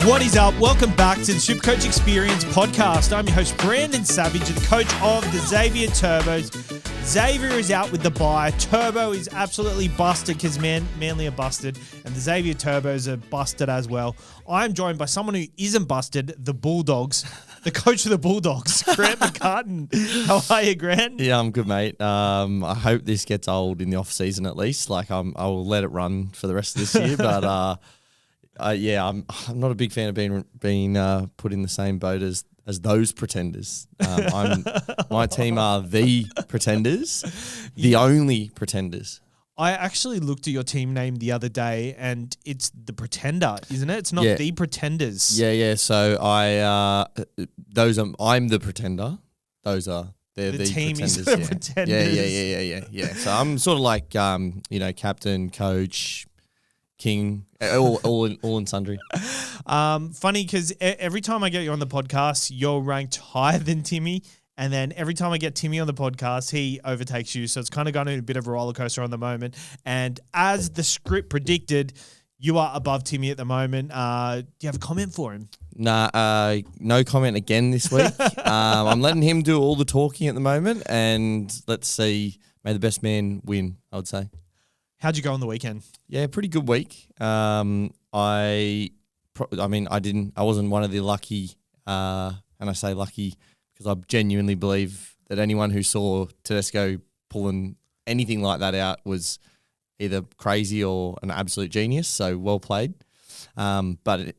What is up? Welcome back to the SuperCoach Experience podcast. I'm your host, Brandon Savage, the coach of the Xavier Turbos. Xavier is out with the bye. Turbo is absolutely busted because Manly are busted, and the Xavier Turbos are busted as well. I'm joined by someone who isn't busted, the Bulldogs, the coach of the Bulldogs, Grant McCartan. How are you, Grant? Yeah, I'm good, mate. I hope this gets old in the off season at least. I will let it run for the rest of this year, but. I'm not a big fan of being put in the same boat as those pretenders. My team are the pretenders, the only pretenders. I actually looked at your team name the other day, and it's the Pretender, isn't it? It's not the Pretenders. Yeah. So I'm the pretender. They're the team pretenders. Is the Pretenders. Yeah. So I'm sort of like captain, coach, king, all in sundry. Funny because every time I get you on the podcast, you're ranked higher than Timmy. And then every time I get Timmy on the podcast, he overtakes you. So it's kind of gone in a bit of a roller coaster on the moment. And as the script predicted, you are above Timmy at the moment. Do you have a comment for him? Nah, no comment again this week. I'm letting him do all the talking at the moment. And let's see, may the best man win, I would say. How'd you go on the weekend? Yeah, pretty good week. I wasn't one of the lucky, and I say lucky because I genuinely believe that anyone who saw Tedesco pulling anything like that out was either crazy or an absolute genius. So well played. But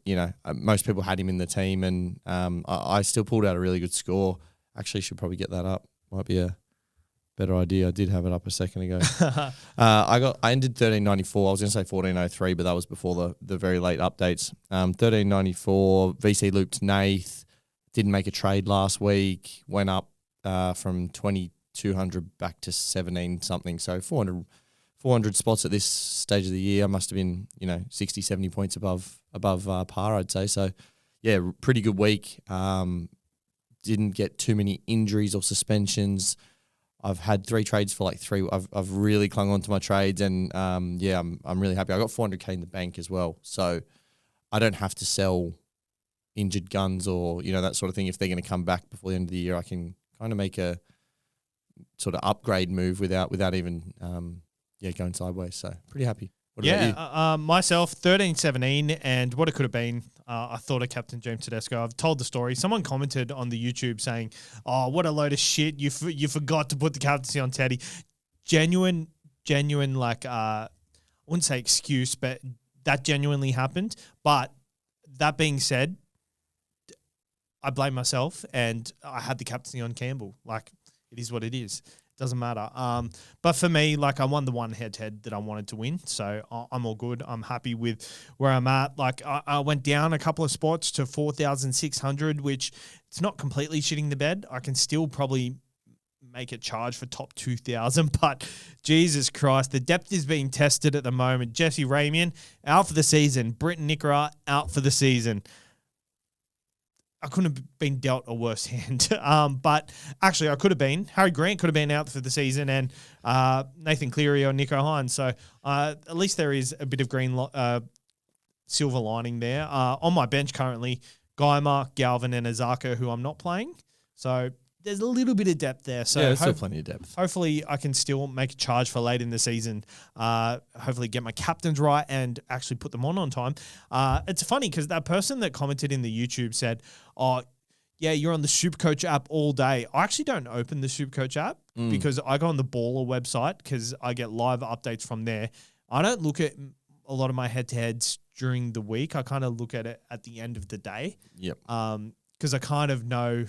most people had him in the team, and I still pulled out a really good score. Actually, should probably get that up. Might be a better idea. I did have it up a second ago. I ended 1394. I was going to say 1403, but that was before the very late updates. 1394. VC looped Nath. Didn't make a trade last week. Went up from 2200 back to 17 something. So 400 spots at this stage of the year. I must have been 60, 70 points above par, I'd say. So yeah, pretty good week. Didn't get too many injuries or suspensions. I've had 3 trades for 3. I've really clung on to my trades, and I'm really happy. I got 400k in the bank as well, so I don't have to sell injured guns or that sort of thing. If they're going to come back before the end of the year, I can kind of make a sort of upgrade move without even going sideways. So pretty happy. What about you? Myself 13-17, and what it could have been. I thought of Captain James Tedesco. I've told the story. Someone commented on the YouTube saying, "Oh, what a load of shit! You forgot to put the captaincy on Teddy." Genuine. I wouldn't say excuse, but that genuinely happened. But that being said, I blame myself, and I had the captaincy on Campbell. It is what it is. Doesn't matter. But for me, I won the one head-to-head that I wanted to win, so I'm all good. I'm happy with where I'm at. I went down a couple of spots to 4,600, which it's not completely shitting the bed. I can still probably make a charge for top 2,000, but Jesus Christ, the depth is being tested at the moment. Jesse Ramian, out for the season. Britton Nickera, out for the season. I couldn't have been dealt a worse hand. But actually, I could have been. Harry Grant could have been out for the season, and Nathan Cleary or Nico Hines. So at least there is a bit of silver lining there. On my bench currently, Guymer, Galvin, and Azaka, who I'm not playing. So there's a little bit of depth there. So there's still plenty of depth. Hopefully, I can still make a charge for late in the season. Hopefully, get my captains right and actually put them on time. It's funny because that person that commented in the YouTube said, "Oh, yeah, you're on the SuperCoach app all day." I actually don't open the SuperCoach app because I go on the Baller website because I get live updates from there. I don't look at a lot of my head-to-heads during the week. I kind of look at it at the end of the day. Yep. Because I kind of know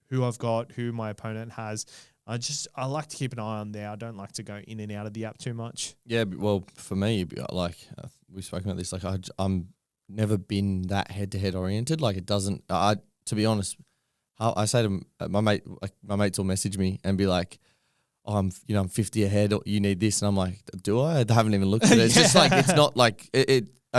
who I've got, who my opponent has. I like to keep an eye on there. I don't like to go in and out of the app too much. Yeah, well, for me, we've spoken about this. I'm never been that head-to-head oriented. It doesn't. To be honest, I say to my mate, my mates will message me and be like, "Oh, I'm 50 ahead. Or you need this," and I'm like, "Do I? I haven't even looked at it." It's just it's not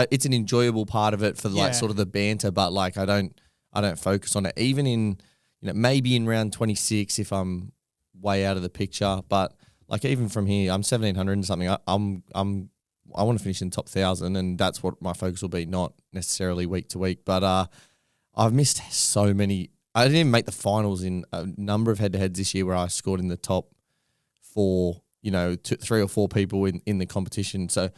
it's an enjoyable part of it for sort of the banter, but I don't focus on it. Even in maybe in round 26 if I'm way out of the picture, but even from here, I'm 1,700 and something. I'm I want to finish in the top 1,000, and that's what my focus will be, not necessarily week to week. But I've missed so many. I didn't even make the finals in a number of head-to-heads this year where I scored in the top 4, 3 or 4 people in the competition. So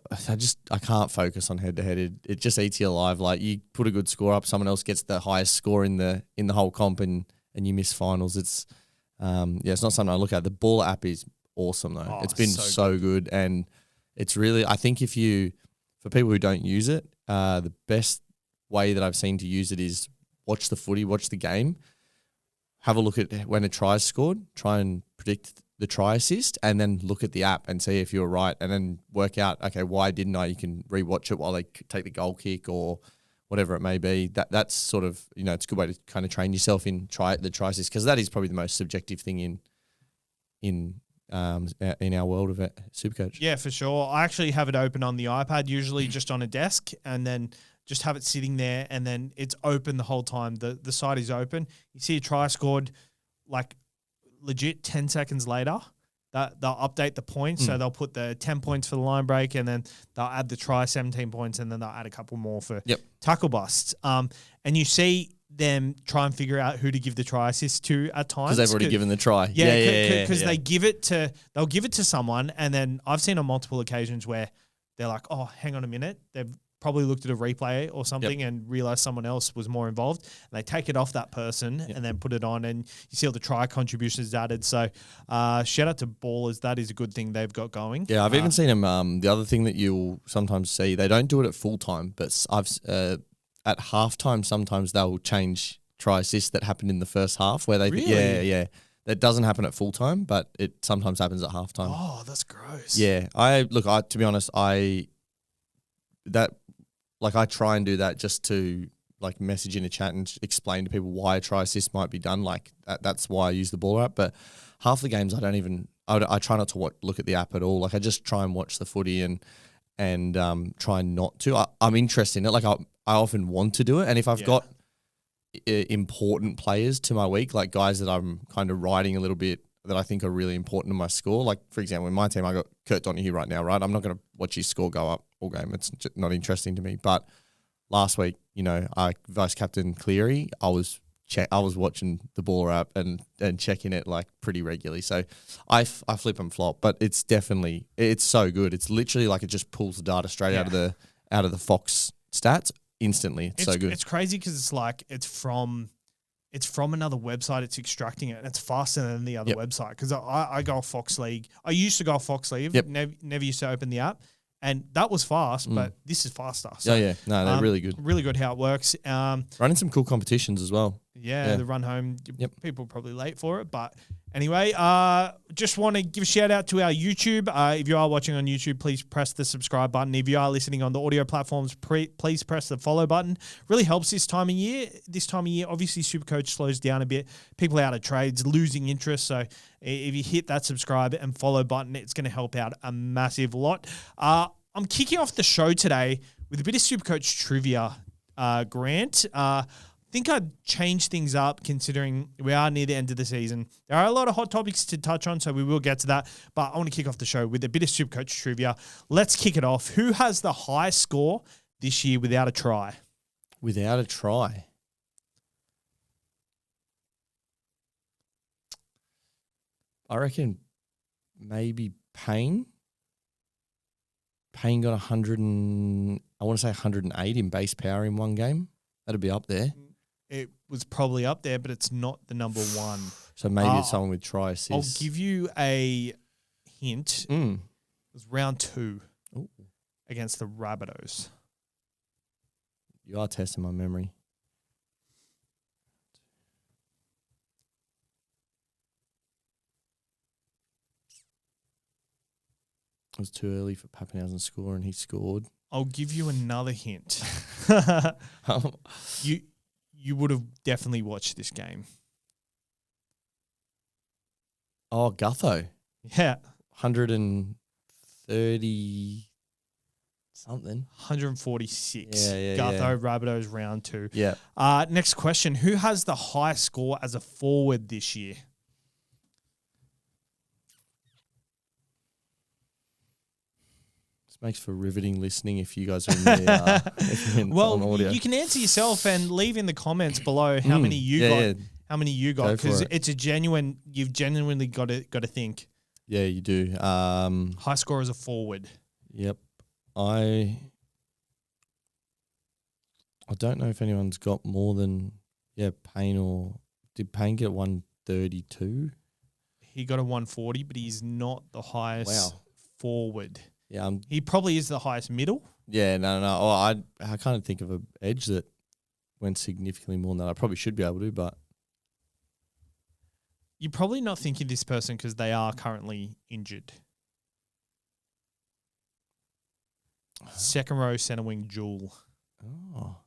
I can't focus on head-to-head. It just eats you alive. Like, you put a good score up, someone else gets the highest score in the whole comp, and you miss finals. It's it's not something I look at. The ball app is awesome though. It's been so good, and it's really, I think for people who don't use it, the best way that I've seen to use it is watch the footy, watch the game, have a look at when a try is scored, try and predict the try assist, and then look at the app and see if you're right, and then work out, okay, why didn't I? You can rewatch it while they take the goal kick or whatever it may be. That's sort of, it's a good way to kind of train yourself in the try assist, because that is probably the most subjective thing in our world of SuperCoach. Yeah, for sure. I actually have it open on the iPad, usually just on a desk, and then just have it sitting there, and then it's open the whole time. The site is open. You see a try scored, like legit 10 seconds later, that they'll update the points. So they'll put the 10 points for the line break, and then they'll add the try, 17 points, and then they'll add a couple more for tackle busts. And you see them try and figure out who to give the try assist to at times. Because they've already given the try. Because they'll give it to someone, and then I've seen on multiple occasions where they're like, oh, hang on a minute. They've probably looked at a replay or something and realized someone else was more involved, and they take it off that person and then put it on, and you see all the try contributions added. So shout out to Ballers. That is a good thing they've got going. Yeah, I've even seen them. The other thing that you'll sometimes see, they don't do it at full time, but I've at halftime sometimes they'll change try assist that happened in the first half where they really? That doesn't happen at full time, but it sometimes happens at halftime. Oh, that's gross. Yeah, to be honest, I try and do that just to like message in a chat and explain to people why a try assist might be done. Like that's why I use the ball app. But half the games I try not to look at the app at all. Like I just try and watch the footy and try not to. I'm interested in it. Like I often want to do it, and if I've got important players to my week, like guys that I'm kind of riding a little bit that I think are really important to my score. Like for example, in my team, I got Kurt Donahue right now, right? I'm not going to watch his score go up all game. It's not interesting to me. But last week, I vice captain Cleary. I was watching the ball app and checking it like pretty regularly. So I flip and flop, but it's so good. It's literally like it just pulls the data straight out of the Fox stats instantly. It's so good. It's crazy because it's like it's from another website. It's extracting it, and it's faster than the other website. Because I go off Fox League. I used to go off Fox League. Never used to open the app. And that was fast, but this is faster. So, No, they're really good. Really good how it works. Running some cool competitions as well. Yeah, the run home. People are probably late for it. But anyway, just want to give a shout out to our YouTube. If you are watching on YouTube, please press the subscribe button. If you are listening on the audio platforms, please press the follow button. Really helps this time of year. Obviously, SuperCoach slows down a bit. People are out of trades, losing interest. So if you hit that subscribe and follow button, it's going to help out a massive lot. I'm kicking off the show today with a bit of SuperCoach trivia, Grant. I think I'd change things up considering we are near the end of the season. There are a lot of hot topics to touch on, so we will get to that. But I want to kick off the show with a bit of SuperCoach trivia. Let's kick it off. Who has the highest score this year without a try? Without a try? I reckon maybe Payne. Payne got 108 in base power in one game. That'd be up there. It was probably up there, but it's not the number one. So maybe it's someone with try assist. I'll give you a hint. It was round 2 against the Rabbitohs. You are testing my memory. It was too early for Pappenhausen to score, and he scored. I'll give you another hint. You would have definitely watched this game. Oh, Gutho. Yeah. 130 something. 146. Yeah. Gutho, Rabbitohs, round 2. Yeah. Next question. Who has the highest score as a forward this year? makes for riveting listening if you guys are in the on audio. You can answer yourself and leave in the comments below how many you got. Yeah. How many you got? Because it's a genuine. You've genuinely got to think. Yeah, you do. High score as a forward. Yep. I don't know if anyone's got more than Payne or did Payne get 132? He got a 140, but he's not the highest forward. Yeah, he probably is the highest middle. Yeah, no. Oh, I can't think of an edge that went significantly more than that. I probably should be able to, but you're probably not thinking this person because they are currently injured. Second row centre wing Jewel. Oh,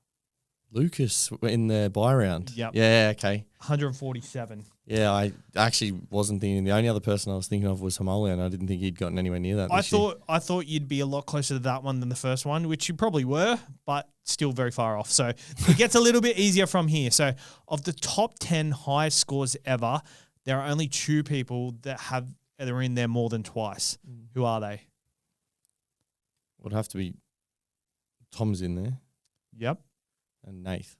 Lucas in the bye round. Yep. Yeah. Okay. 147. Yeah, I actually wasn't thinking. The only other person I was thinking of was Hamolia, and I didn't think he'd gotten anywhere near that. I thought you'd be a lot closer to that one than the first one, which you probably were, but still very far off. So it gets a little bit easier from here. So of the top 10 highest scores ever, there are only 2 people that are in there more than twice. Who are they? Would have to be Tom's in there. Yep. And Nath.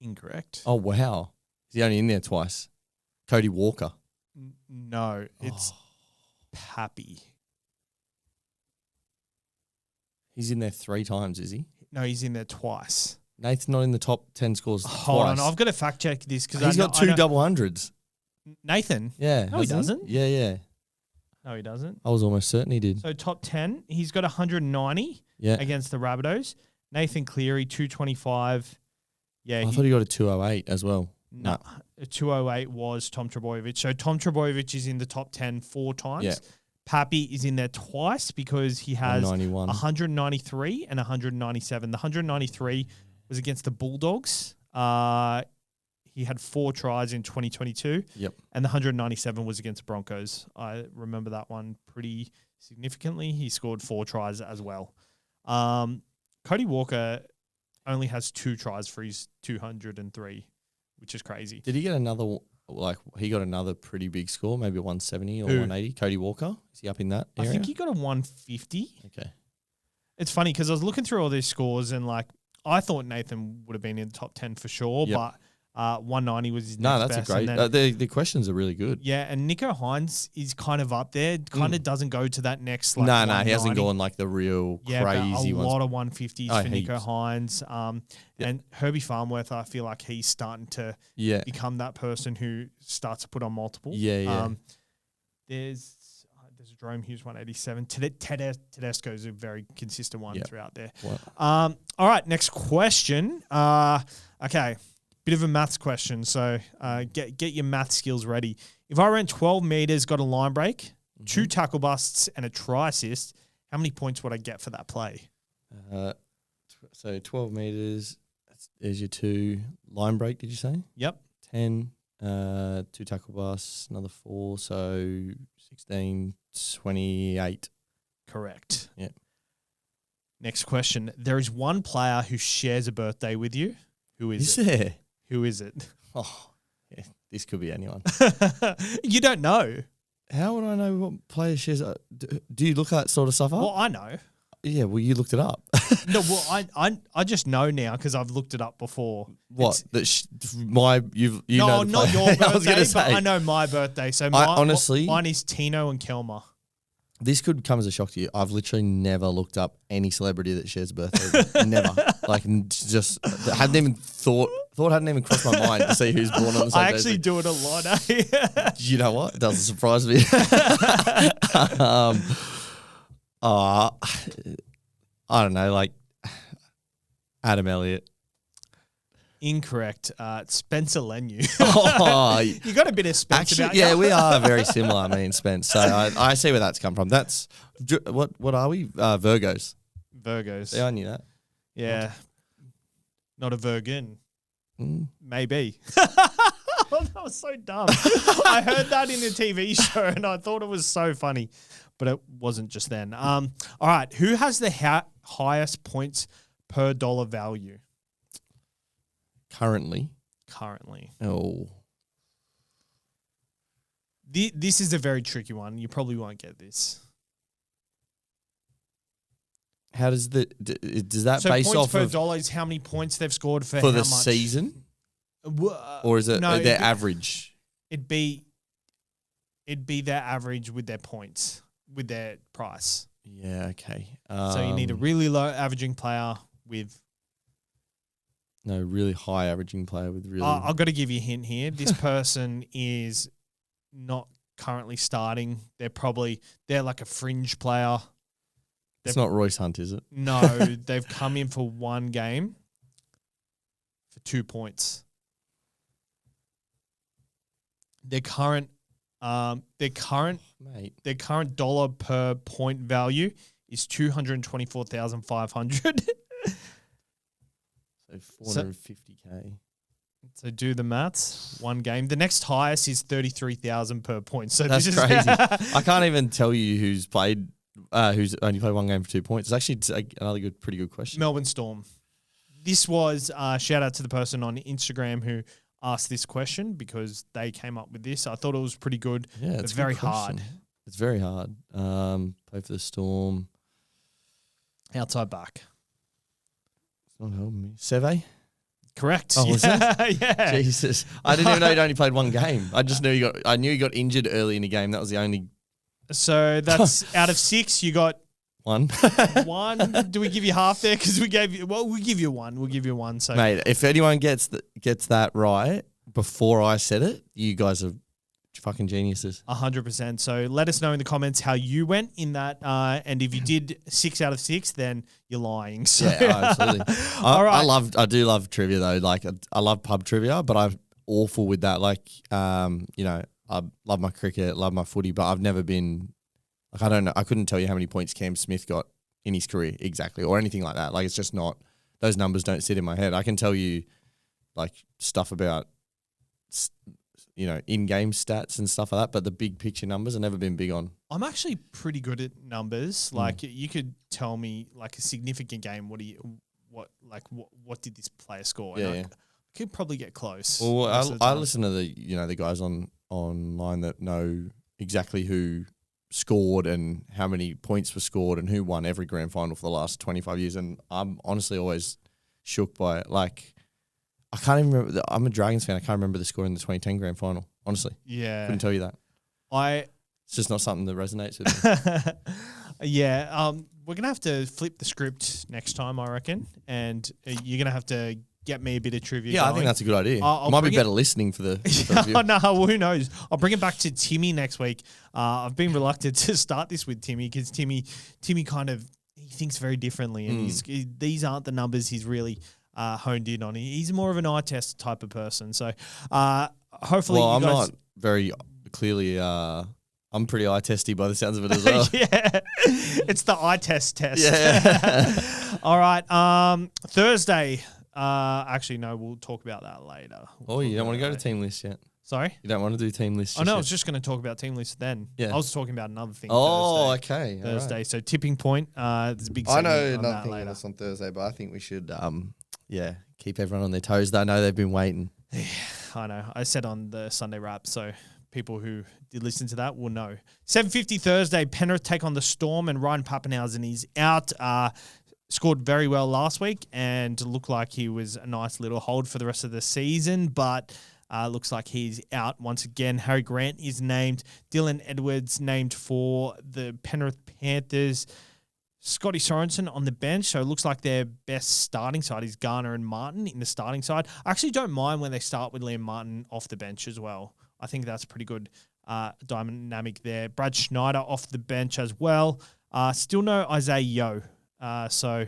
Incorrect. Oh, wow. Is he only in there twice? Cody Walker. No, it's Pappy. He's in there 3 times, is he? No, he's in there twice. Nath's not in the top 10 scores Hold twice. on, I've got to fact check this because he's got 2 double hundreds. Nathan? Yeah. No, he doesn't. Yeah. No, he doesn't. I was almost certain he did. So top 10, he's got 190 against the Rabbitohs. Nathan Cleary, 225. Yeah, I thought he got a 208 as well. No, 208 was Tom Trbojevic. So Tom Trbojevic is in the top 10 4 times. Yeah. Pappy is in there twice because he has 193 and 197. The 193 was against the Bulldogs. He had 4 tries in 2022. Yep. And the 197 was against the Broncos. I remember that one pretty significantly. He scored 4 tries as well. Cody Walker only has 2 tries for his 203, which is crazy. Did he get another, he got another pretty big score, maybe 170 or 180? Cody Walker? Is he up in that area? I think he got a 150. Okay. It's funny because I was looking through all these scores and I thought Nathan would have been in the top 10 for sure, but 190 was his next best. No, that's a great. The questions are really good. Yeah, and Nico Hines is kind of up there. Kind of doesn't go to that next. No, he hasn't gone the real crazy ones. A lot of 150s for Nico Hines. And Herbie Farnworth, I feel like he's starting to become that person who starts to put on multiple. Yeah. There's Jerome Hughes 187. Tedesco is a very consistent one throughout there. All right, next question. Okay. Bit of a maths question, so get your math skills ready. If I ran 12 meters, got a line break, 2 tackle busts, and a try assist, how many points would I get for that play? So 12 meters, there's your 2 line break, did you say? Yep. 10, 2 tackle busts, another 4, so 16, 28. Correct. Yep. Next question. There is one player who shares a birthday with you. Who is it? There? Who is it? Oh, yeah, this could be anyone. You don't know. How would I know what player shares? Do you look at that sort of stuff up? Well, I know. Yeah, well, you looked it up. No, well, I just know now because I've looked it up before. What? Not your birthday. But I know my birthday. So honestly, mine is Tino and Kelma. This could come as a shock to you. I've literally never looked up any celebrity that shares a birthday. Never. Just hadn't even hadn't even crossed my mind to see who's born on the same I actually do it a lot. Eh? You know what? It doesn't surprise me. I don't know, Adam Elliott. Incorrect. Spencer Lenu. You got a bit of Spence actually, about you. Yeah, you. we are very similar, me and Spence. So I see where that's come from. That's what are we? Virgos. Virgos. Yeah, I knew that. Yeah. Not a Virgin. Maybe. That was so dumb. I heard that in a TV show and I thought it was so funny, but it wasn't just then. All right. Who has the highest points per dollar value? Currently. Oh. This is a very tricky one. You probably won't get this. How does does that So base points off per of dollar is how many points they've scored for for how the much? season, or is it no, their average? It'd be their average with their points, with their price. Yeah, okay. So you need a really low averaging player with. No, really high averaging player with really. I've got to give you a hint here. This person is not currently starting. They're like a fringe player. It's not Royce Hunt, is it? No, they've come in for one game for 2 points. Their current Mate. Their current dollar per point value is 224,500. So 450K. So do the maths. One game. The next highest is 33,000 per point. So That's this is crazy. I can't even tell you who's only played one game for 2 points. It's actually another pretty good question. Melbourne Storm. This was shout out to the person on Instagram who asked this question because they came up with this. I thought it was pretty good. Yeah, it's very hard. It's very hard. Play for the Storm. Outside back. It's not helping me. Seve? Correct. Oh, was it? Yeah. Jesus. I didn't even know he'd only played one game. I just knew I knew he got injured early in the game. That was the only So that's out of 6, you got one. one. Do we give you half there? Because we'll give you one. We'll give you one. So mate, if anyone gets that right before I said it, you guys are fucking geniuses. 100%. So let us know in the comments how you went in that. And if you did 6 out of 6, then you're lying. So. Yeah, absolutely. All right. I do love trivia though. Like I love pub trivia, but I'm awful with that. Like, I love my cricket, love my footy, but I've never been like, I don't know. I couldn't tell you how many points Cam Smith got in his career exactly or anything like that. Like, it's just not, those numbers don't sit in my head. I can tell you like stuff about, in-game stats and stuff like that, but the big picture numbers I've never been big on. I'm actually pretty good at numbers. Like you could tell me like a significant game. What did this player score? Yeah, I could probably get close. Well, I listen to the guys online that know exactly who scored and how many points were scored and who won every grand final for the last 25 years. And I'm honestly always shook by it. Like, I can't even remember. I'm a Dragons fan. I can't remember the score in the 2010 grand final. Honestly. Yeah. Couldn't tell you that. It's just not something that resonates with me. Yeah. We're going to have to flip the script next time, I reckon. And you're going to have to get me a bit of trivia. Yeah, going. I think that's a good idea. It might be better listening for the review. No, well, who knows? I'll bring it back to Timmy next week. I've been reluctant to start this with Timmy because Timmy kind of, he thinks very differently. And these aren't the numbers he's really honed in on. He's more of an eye test type of person. So hopefully I'm guys... not very clearly... I'm pretty eye testy by the sounds of it as well. Yeah, it's the eye test. Yeah. All right. Thursday. Actually, no, we'll talk about that later. You don't want to go to team list yet? Sorry? You don't want to do team list? Oh, no, I was just going to talk about team list then. Yeah. I was talking about another thing. Okay. Thursday. Right. So tipping point. There's a big I know segment on nothing that later. else on Thursday, but I think we should, keep everyone on their toes. I know they've been waiting. I know. I said on the Sunday wrap, so people who did listen to that will know. 7:50 Thursday, Penrith take on the Storm, and Ryan Pappenhausen is out. Scored very well last week and looked like he was a nice little hold for the rest of the season, but looks like he's out once again. Harry Grant is named. Dylan Edwards named for the Penrith Panthers. Scotty Sorensen on the bench, so it looks like their best starting side is Garner and Martin in the starting side. I actually don't mind when they start with Liam Martin off the bench as well. I think that's pretty good dynamic there. Brad Schneider off the bench as well. Still no Isaiah Yeo. So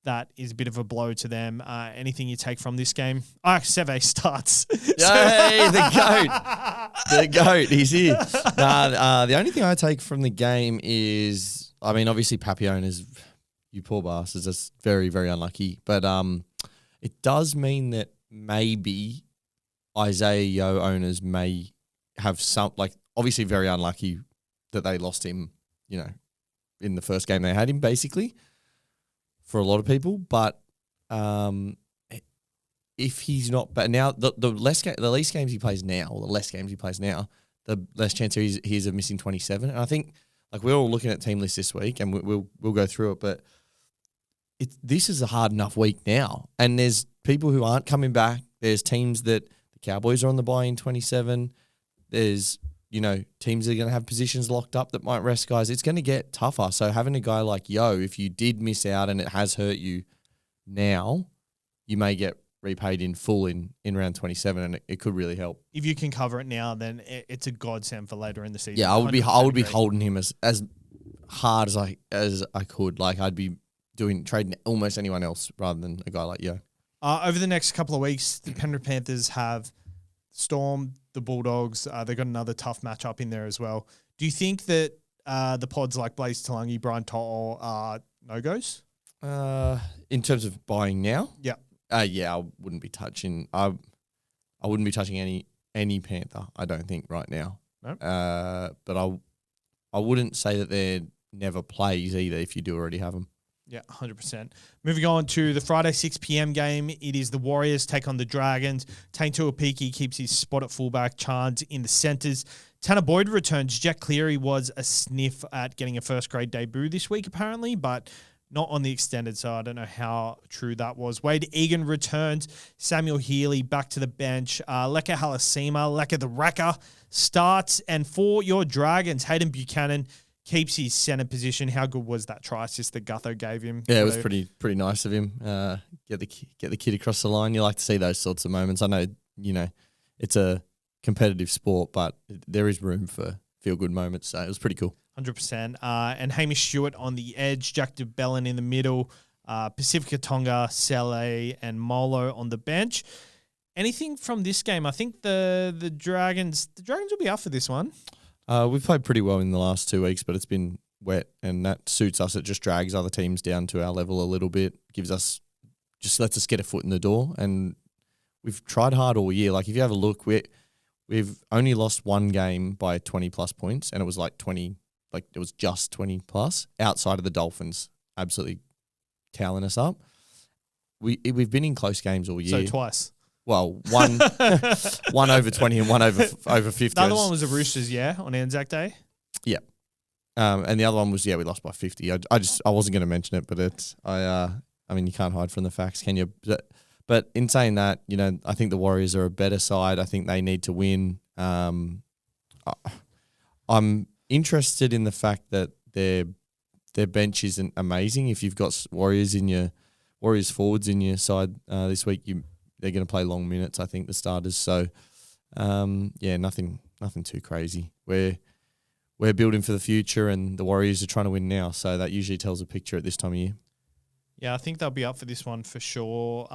that is a bit of a blow to them. Anything you take from this game? Seve starts. Yay, the GOAT. The GOAT, he's here. The only thing I take from the game is, obviously Papillon is, you poor bastards, that's very, very unlucky. But it does mean that maybe Isaiah Yeo owners may have obviously very unlucky that they lost him, in the first game they had him, basically, for a lot of people. But if he's not, but now the least games he plays now, the less chance he's of missing 27. And I think we're all looking at team list this week, and we'll go through it. But this is a hard enough week now, and there's people who aren't coming back. There's teams that the Cowboys are on the bye in 27. There's teams that are going to have positions locked up that might rest guys. It's going to get tougher. So having a guy like Yo, if you did miss out and it has hurt you now, you may get repaid in full in round 27, and it could really help. If you can cover it now, then it's a godsend for later in the season. Yeah, I would be holding him as hard as I could. Like I'd be trading almost anyone else rather than a guy like Yo. Over the next couple of weeks, the Penrith Panthers have Storm, the Bulldogs. They've got another tough matchup in there as well. Do you think that the pods like Blaze Talangi, Brian To'o are no-goes? In terms of buying now? Yeah. Yeah, I wouldn't be touching. I wouldn't be touching any Panther. I don't think right now. No. But I wouldn't say that they're never plays either. If you do already have them. Yeah, 100%. Moving on to the Friday 6 p.m. game. It is the Warriors take on the Dragons. Tane Tuapiki keeps his spot at fullback. Charns in the centres. Tanner Boyd returns. Jack Cleary was a sniff at getting a first-grade debut this week, apparently, but not on the extended, so I don't know how true that was. Wade Egan returns. Samuel Healy back to the bench. Leka Halasima, Leka the Wrecker starts. And for your Dragons, Hayden Buchanan keeps his centre position. How good was that try assist that Gutho gave him? Yeah, it was pretty nice of him. Get the kid across the line. You like to see those sorts of moments. I know, it's a competitive sport, but there is room for feel-good moments, so it was pretty cool. 100%. And Hamish Stewart on the edge, Jack DeBellin in the middle, Pacifica Tonga, Sele, and Molo on the bench. Anything from this game? I think the Dragons will be up for this one. We've played pretty well in the last 2 weeks, but it's been wet, and that suits us. It just drags other teams down to our level a little bit, lets us get a foot in the door, and we've tried hard all year. Like if you have a look, we've only lost one game by 20+ points, and it was like 20. Like it was just 20+ outside of the Dolphins, absolutely toweling us up. We've been in close games all year. So twice. Well, one over 20 and one over 50. The other one was the Roosters, on Anzac Day. Yeah, and the other one was we lost by 50. I wasn't going to mention it, but I mean you can't hide from the facts, can you? But in saying that, I think the Warriors are a better side. I think they need to win. I'm interested in the fact that their bench isn't amazing. If you've got Warriors forwards in your side this week, they're going to play long minutes. I think the starters. So nothing too crazy. We're building for the future, and the Warriors are trying to win now. So that usually tells a picture at this time of year. Yeah, I think they'll be up for this one for sure,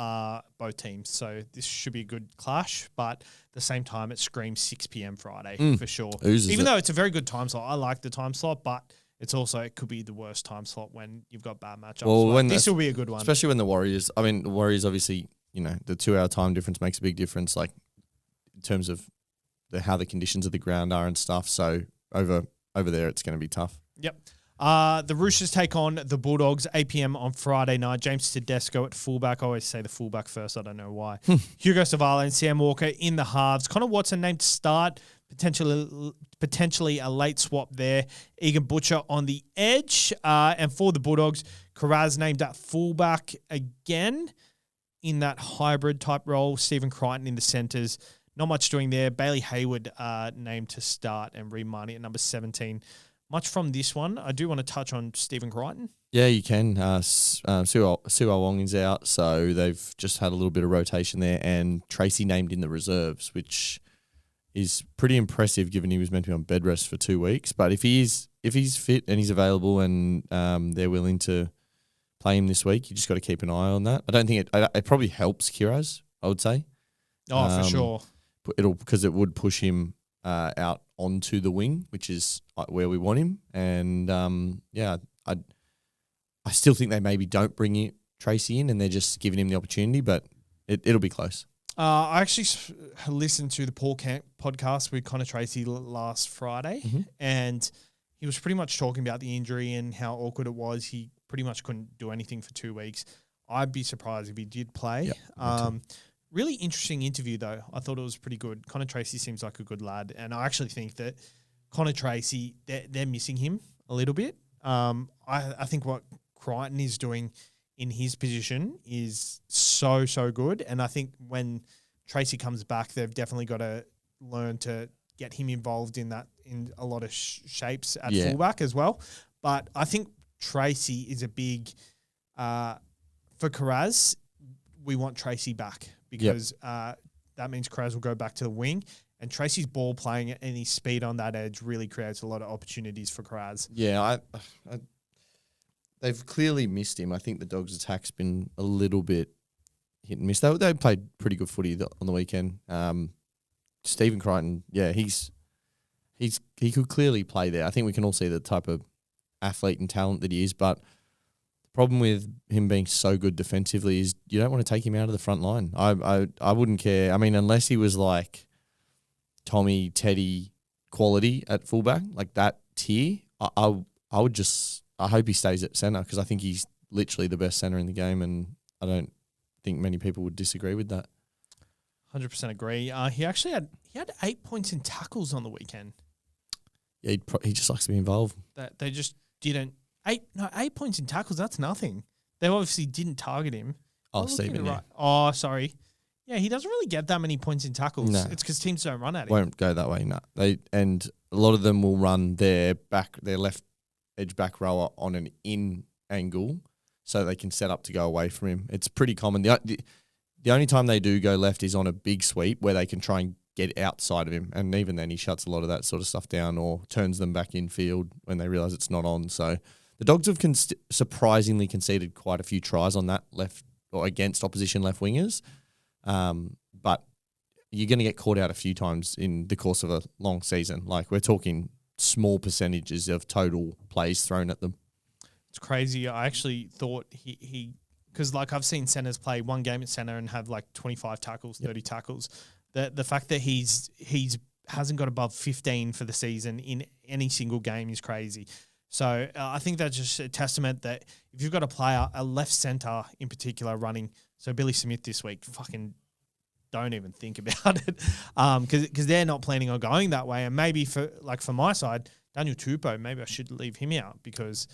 both teams. So this should be a good clash, but at the same time, it screams 6 p.m. Friday for sure. Even though it's a very good time slot. I like the time slot, but it could be the worst time slot when you've got bad matchups. Well, this will be a good one. Especially when the Warriors, obviously, the 2-hour time difference makes a big difference, like in terms of how the conditions of the ground are and stuff. So over there, it's going to be tough. Yep. The Roosters take on the Bulldogs, 8 p.m. on Friday night. James Tedesco at fullback. I always say the fullback first. I don't know why. Hugo Savala and Sam Walker in the halves. Connor Watson named to start. Potentially a late swap there. Egan Butcher on the edge. And for the Bulldogs, Karaz named at fullback again in that hybrid type role. Stephen Crichton in the centres. Not much doing there. Bailey Hayward named to start, and Reed Marnie at number 17. Much from this one. I do want to touch on Stephen Crichton. Yeah, you can. Sue Wong is out, so they've just had a little bit of rotation there, and Tracy named in the reserves, which is pretty impressive given he was meant to be on bed rest for 2 weeks. But if he's fit and he's available and they're willing to play him this week, you just got to keep an eye on that. I don't think it probably helps Kiraz, I would say. Oh, for sure. Because it would push him out onto the wing, which is where we want him. And I still think they maybe don't bring Tracy in and they're just giving him the opportunity, but it'll be close. I actually listened to the Paul Camp podcast with Connor Tracy last Friday, and he was pretty much talking about the injury and how awkward it was. He pretty much couldn't do anything for 2 weeks. I'd be surprised if he did play. Yep, really interesting interview, though. I thought it was pretty good. Connor Tracy seems like a good lad, and I actually think that Connor Tracy, they're missing him a little bit. I think what Crichton is doing in his position is so, so good. And I think when Tracy comes back, they've definitely got to learn to get him involved in that in a lot of shapes at fullback as well. But I think Tracy is a big for Karaz. We want Tracy back because that means Karaz will go back to the wing. And Tracy's ball playing and his speed on that edge really creates a lot of opportunities for Karaz. Yeah, they've clearly missed him. I think the Dogs' attack's been a little bit hit and miss. They played pretty good footy on the weekend. Stephen Crichton, he could clearly play there. I think we can all see the type of athlete and talent that he is, but the problem with him being so good defensively is you don't want to take him out of the front line. I wouldn't care. I mean, unless he was like Tommy, Teddy quality at fullback, like that tier, I hope he stays at centre because I think he's literally the best centre in the game, and I don't think many people would disagree with that. 100% agree. He actually had 8 points in tackles on the weekend. Yeah, he just likes to be involved. That they just didn't 8 points in tackles. That's nothing. They obviously didn't target him. Oh, Stephen. Right. Oh, sorry. Yeah, he doesn't really get that many points in tackles. No. It's because teams don't run at him. Won't go that way. No, and a lot of them will run their left edge back rower on an in angle, so they can set up to go away from him. It's pretty common. The only time they do go left is on a big sweep where they can try and get outside of him, and even then he shuts a lot of that sort of stuff down or turns them back in field when they realise it's not on. So the Dogs have surprisingly conceded quite a few tries on that left or against opposition left wingers. But you're going to get caught out a few times in the course of a long season. Like we're talking small percentages of total plays thrown at them. It's crazy. I actually thought he because like I've seen centers play one game at center and have like 25 tackles, 30 tackles. The fact that he's hasn't got above 15 for the season in any single game is crazy. So I think that's just a testament that if you've got a player, a left center in particular running, so Billy Smith this week, fucking don't even think about it because they're not planning on going that way. And maybe for my side, Daniel Tupou, maybe I should leave him out because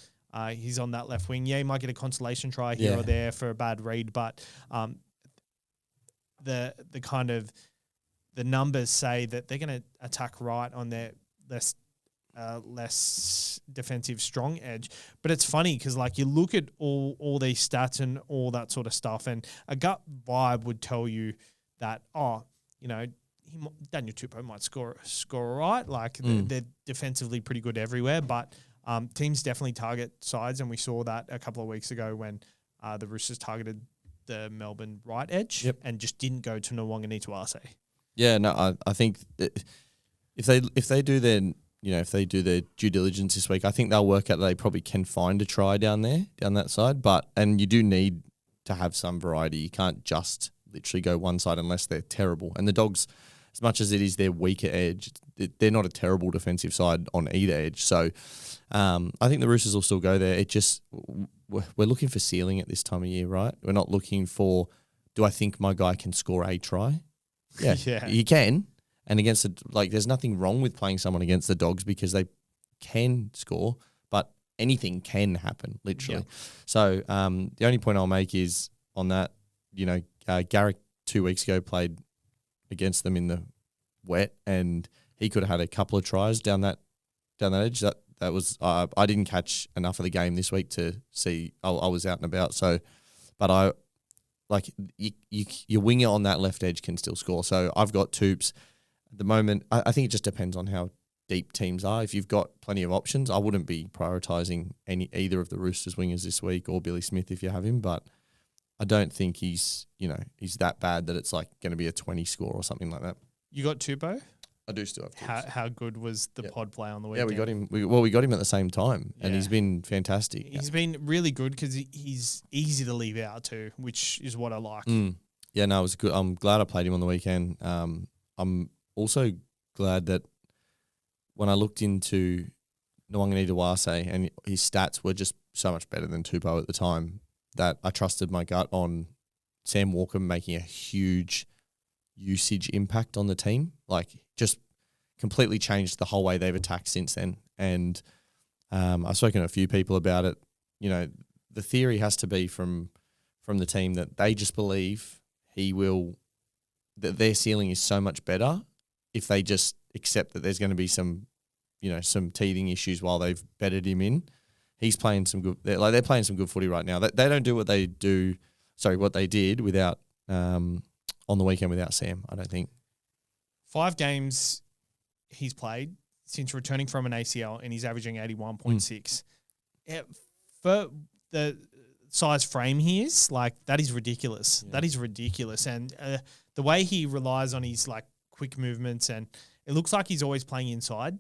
he's on that left wing. Yeah, he might get a consolation try here or there for a bad read, but the kind of the numbers say that they're going to attack right on their less defensive strong edge. But it's funny because like you look at all these stats and all that sort of stuff, and a gut vibe would tell you that, Daniel Tupou might score right. Like they're defensively pretty good everywhere, but teams definitely target sides, and we saw that a couple of weeks ago when the Roosters targeted the Melbourne right edge and just didn't go to Nwangani-Tuase. Yeah, no, I think if they do their due diligence this week, I think they'll work out that they probably can find a try down that side. And you do need to have some variety. You can't just literally go one side unless they're terrible. And the Dogs, as much as it is their weaker edge, they're not a terrible defensive side on either edge. So I think the Roosters will still go there. It just we're looking for ceiling at this time of year, right? We're not looking for, do I think my guy can score a try? Yeah, he can. And against there's nothing wrong with playing someone against the Dogs because they can score, but anything can happen, literally. Yeah. So the only point I'll make is on that, Garrick 2 weeks ago played against them in the wet, and he could have had a couple of tries down that edge. That was I didn't catch enough of the game this week to see. I was out and about, so but your winger on that left edge can still score. So I've got Toops. At the moment, I think it just depends on how deep teams are. If you've got plenty of options, I wouldn't be prioritising either of the Roosters wingers this week or Billy Smith if you have him. But I don't think he's that bad that it's like going to be a 20 score or something like that. You got Tupou? I do still have Tupou. How good was the pod play on the weekend? Yeah, we got him. We got him at the same time, and he's been fantastic. He's been really good because he's easy to leave out too, which is what I like. Yeah, no, it was good. I'm glad I played him on the weekend. I'm also glad that when I looked into Nwangani-Tuase and his stats were just so much better than Tupou at the time, that I trusted my gut on Sam Walker making a huge usage impact on the team. Like, just completely changed the whole way they've attacked since then. And I've spoken to a few people about it. the theory has to be from the team that they just believe that their ceiling is so much better if they just accept that there's going to be some teething issues while they've bedded him in. He's playing some good. They're playing some good footy right now. They don't do what they did without on the weekend without Sam. I don't think 5 games he's played since returning from an ACL, and he's averaging 81.6. For the size frame he is, that is ridiculous. Yeah. That is ridiculous, and the way he relies on his quick movements, and it looks like he's always playing inside.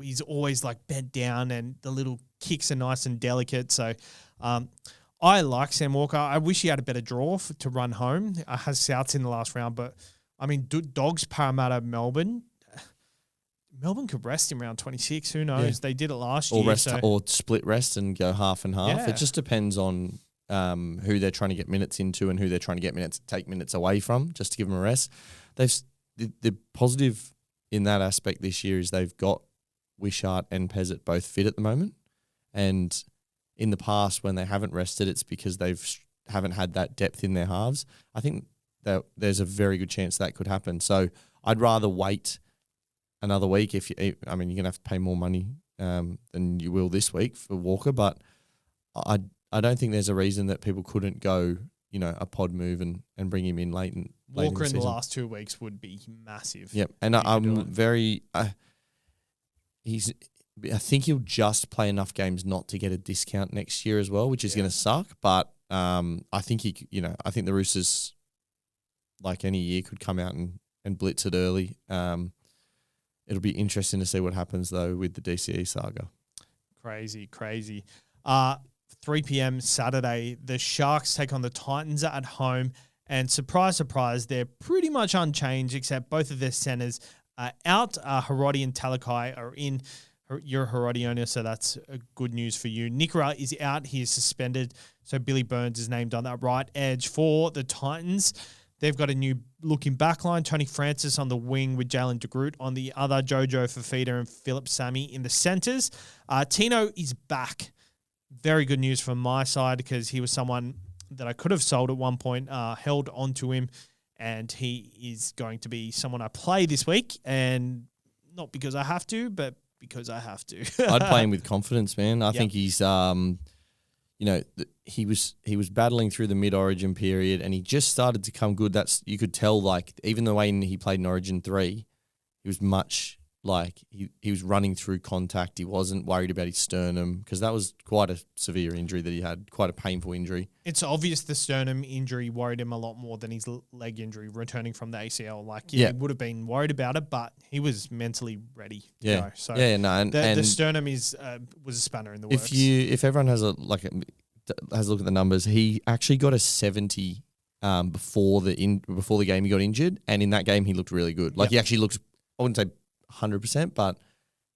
He's always bent down, and the little kicks are nice and delicate. So I like Sam Walker. I wish he had a better draw to run home. Has Souths in the last round, but I mean, Dogs, Parramatta, Melbourne. Melbourne could rest him round 26. Who knows? Yeah. They did it last year. Or split rest and go half and half. Yeah. It just depends on who they're trying to get minutes into and who they're trying to take minutes away from, just to give them a rest. The positive in that aspect this year is they've got Wishart and Pezzett both fit at the moment. And in the past, when they haven't rested, it's because haven't had that depth in their halves. I think that there's a very good chance that could happen. So I'd rather wait another week. You're going to have to pay more money than you will this week for Walker, but I don't think there's a reason that people couldn't go, a pod move and bring him in late Walker in the last 2 weeks would be massive. Yep, and I'm very. I think he'll just play enough games not to get a discount next year as well, which is going to suck. But I think I think the Roosters, like any year, could come out and blitz it early. It'll be interesting to see what happens, though, with the DCE saga. Crazy. 3 p.m. Saturday, the Sharks take on the Titans at home. And surprise, surprise, they're pretty much unchanged, except both of their centers are out. Hiroti and Talakai are in. You're a Hiroti owner, so that's good news for you. Nikora is out. He is suspended. So Billy Burns is named on that right edge for the Titans. They've got a new looking backline. Tony Francis on the wing with Jalen DeGroot on the other. Jojo Fafita and Philip Sammy in the centres. Tino is back. Very good news from my side because he was someone that I could have sold at one point, held onto him, and he is going to be someone I play this week. And not because I have to, but because I have to. I'd play him with confidence, man. I think he's he was battling through the mid-Origin period, and he just started to come good. You could tell, even the way he played in Origin 3, he was much he was running through contact. He wasn't worried about his sternum because that was quite a severe injury that he had, quite a painful injury. It's obvious the sternum injury worried him a lot more than his leg injury returning from the ACL. He would have been worried about it, but he was mentally ready to go. So the sternum was a spanner in the works. If everyone has a look at the numbers, he actually got a 70 before the game he got injured, and in that game he looked really good. He actually looked, I wouldn't say 100%, but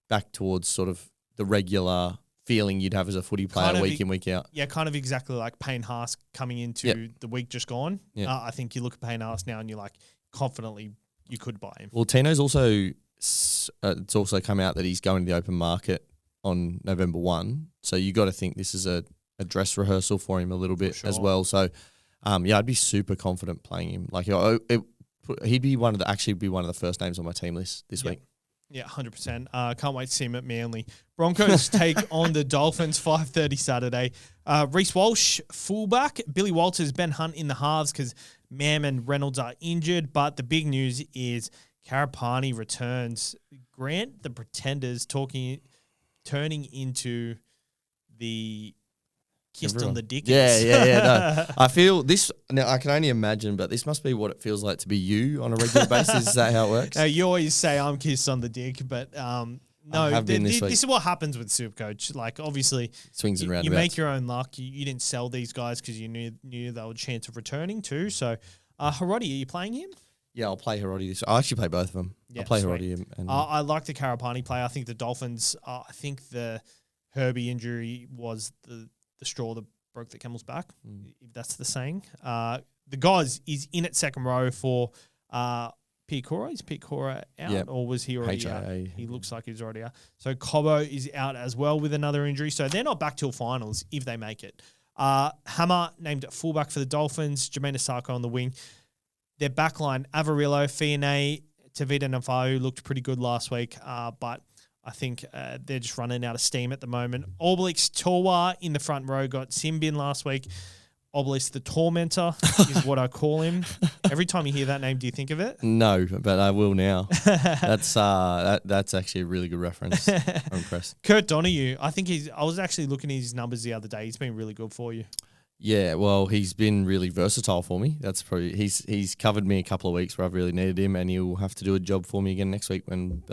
back towards sort of the regular feeling you'd have as a footy player week in, week out. Yeah, kind of exactly like Payne Haas coming into the week just gone. I think you look at Payne Haas now and you're confidently you could buy him. Well, Tino's also, it's also come out that he's going to the open market on November 1. So you got to think this is a dress rehearsal for him a little bit as well. So, I'd be super confident playing him. He'd be one of the first names on my team list this week. Yeah, 100%. Can't wait to see him at Manly. Broncos take on the Dolphins, 5:30 Saturday. Reece Walsh, fullback. Billy Walters, Ben Hunt in the halves because Mam and Reynolds are injured. But the big news is Karapani returns. Grant, the Pretenders, turning into the kissed on the dick. No. I feel this, now I can only imagine, but this must be what it feels like to be you on a regular basis. Is that how it works? You always say I'm kissed on the dick, but no, this is what happens with SuperCoach. Obviously, swings and roundabouts. You make your own luck. You didn't sell these guys because you knew they were a chance of returning too. So, Hiroti, are you playing him? Yeah, I'll play Hiroti this. I actually play both of them. I'll play Hiroti. I like the Karapani play. I think the Dolphins, I think the Herbie injury was the straw that broke the camel's back, if that's the saying. The guys is in at second row for Piakura. Is Piakura out, Yep. or was he already out? HIA. He looks like he's already out. So Cobbo is out as well with another injury. So they're not back till finals if they make it. Hammer named at fullback for the Dolphins. Jermaine Sako on the wing. Their backline, Avarillo, Fiane, Tavita Navau looked pretty good last week, but I think they're just running out of steam at the moment. Obelis Toa in the front row got Simbin last week. Obelis the Tormentor is what I call him. Every time you hear that name, do you think of it? No, but I will now. That's actually a really good reference. I'm impressed. Kurt Donahue, I was actually looking at his numbers the other day. He's been really good for you. Yeah, well, he's been really versatile for me. That's probably he's covered me a couple of weeks where I've really needed him, and he'll have to do a job for me again next week when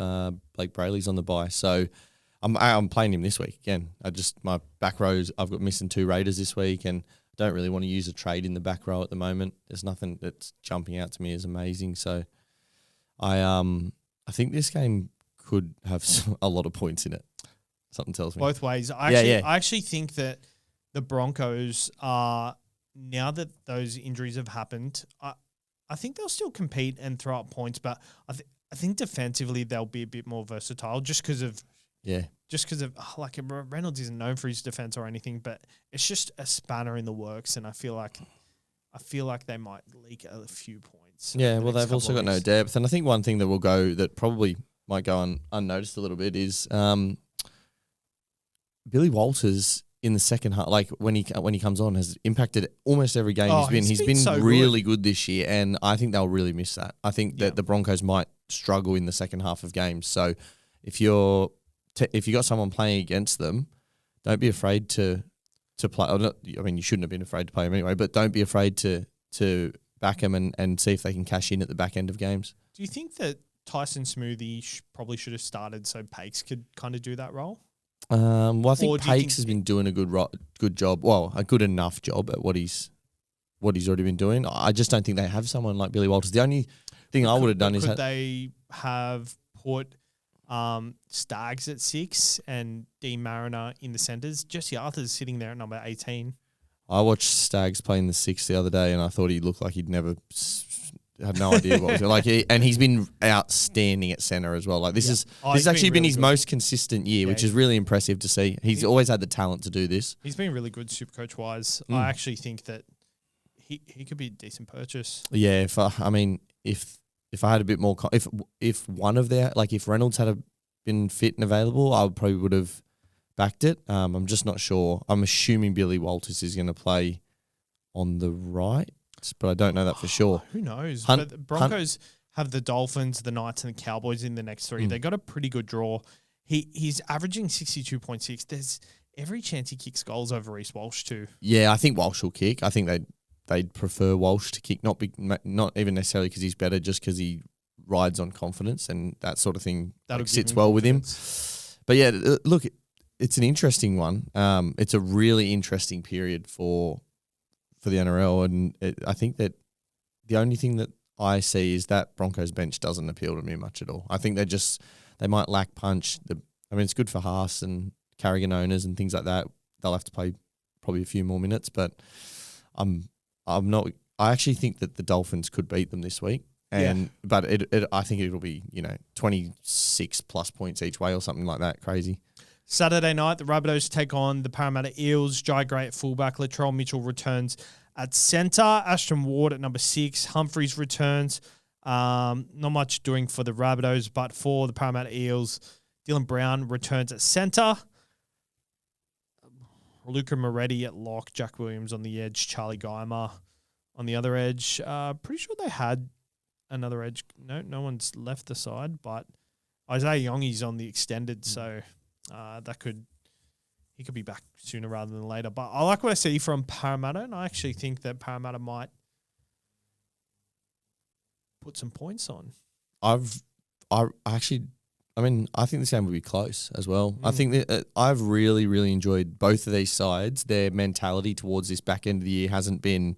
Blake Brayley's on the bye. So I'm playing him this week again. My back rows. I've got missing 2 Raiders this week, and don't really want to use a trade in the back row at the moment. There's nothing that's jumping out to me as amazing. So I think this game could have a lot of points in it. Something tells me both ways. I actually think that the Broncos are, now that those injuries have happened, I think they'll still compete and throw up points, but I think defensively they'll be a bit more versatile just because of like Reynolds isn't known for his defense or anything, but it's just a spanner in the works, and I feel like they might leak a few points. Yeah, well, they've also got no depth, and I think one thing that probably might go unnoticed a little bit is Billy Walters in the second half, like when he comes on, has impacted almost every game he's been so really good this year, and I think they'll really miss that. I think that the Broncos might struggle in the second half of games. So if you got someone playing against them, don't be afraid to play. I mean, you shouldn't have been afraid to play them anyway, but don't be afraid to back them and see if they can cash in at the back end of games. Do you think that Tyson Smoothie probably should have started so Pakes could kind of do that role? Well, I think Pakes has been doing a good job. Well, a good enough job at what he's already been doing. I just don't think they have someone like Billy Walters. The only thing I would have done is they have put Staggs at 6 and Dean Mariner in the centres. Jesse Arthur's sitting there at number 18. I watched Staggs playing the 6 the other day, and I thought he looked like he'd never had no idea what was like. And he's been outstanding at centre as well. Like this has actually been his most consistent year, which is really impressive to see. He's always had the talent to do this. He's been really good SuperCoach wise. I actually think that he could be a decent purchase. Yeah, if I had a bit more, if one of their, like if Reynolds had been fit and available, I probably would have backed it. I'm just not sure. I'm assuming Billy Walters is going to play on the right, but I don't know that for sure. Who knows? But the Broncos have the Dolphins, the Knights, and the Cowboys in the next 3. They got a pretty good draw. He's averaging 62.6. There's every chance he kicks goals over Reece Walsh too. Yeah, I think Walsh will kick. I think they'd prefer Walsh to kick, not even necessarily because he's better, just because he rides on confidence and that sort of thing sits well with him. But yeah, look, it's an interesting one. It's a really interesting period for the NRL, and I think that the only thing that I see is that Broncos bench doesn't appeal to me much at all. I think they might lack punch. It's good for Haas and Carrigan owners and things like that. They'll have to play probably a few more minutes, but I'm not. I actually think that the Dolphins could beat them this week, but I think it'll be 26 plus points each way or something like that. Crazy. Saturday night, the Rabbitohs take on the Parramatta Eels. Jai Gray at fullback. Latrell Mitchell returns at centre. Ashton Ward at number 6. Humphreys returns. Not much doing for the Rabbitohs, but for the Parramatta Eels, Dylan Brown returns at centre. Luca Moretti at lock. Jack Williams on the edge. Charlie Geimer on the other edge. Pretty sure they had another edge. No one's left the side, but Isaiah Yongi's on the extended, so he could be back sooner rather than later. But I like what I see from Parramatta, and I actually think that Parramatta might put some points on. I think this game will be close as well. I think that I've really, really enjoyed both of these sides. Their mentality towards this back end of the year hasn't been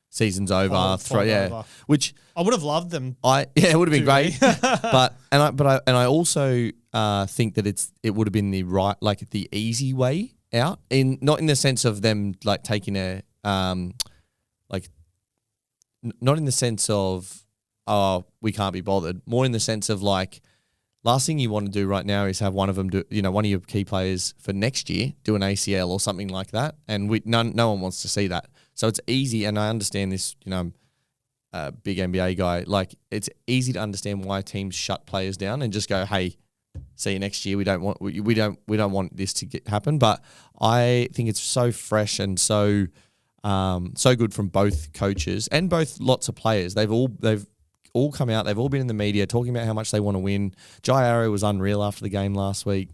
season's over, over. Which I would have loved them. It would have been great. but I also think that it would have been the easy way out, not in the sense of them like taking not in the sense of oh, we can't be bothered. More in the sense of like, last thing you want to do right now is have one of them do, one of your key players for next year do an ACL or something like that. And no one wants to see that. So it's easy. And I understand this, big NBA guy, like it's easy to understand why teams shut players down and just go, hey, see you next year. We don't want this to happen. But I think it's so fresh and so good from both coaches and both lots of players. They've all come out. They've all been in the media talking about how much they want to win. Jai Arrow was unreal after the game last week.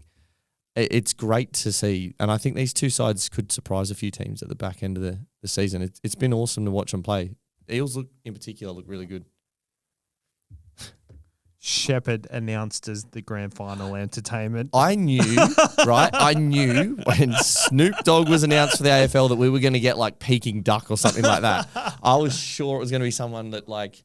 It's great to see. And I think these two sides could surprise a few teams at the back end of the season. It's been awesome to watch them play. Eels in particular look really good. Shepherd announced as the grand final entertainment. I knew, right? I knew when Snoop Dogg was announced for the AFL that we were going to get like Peking Duck or something like that. I was sure it was going to be someone that like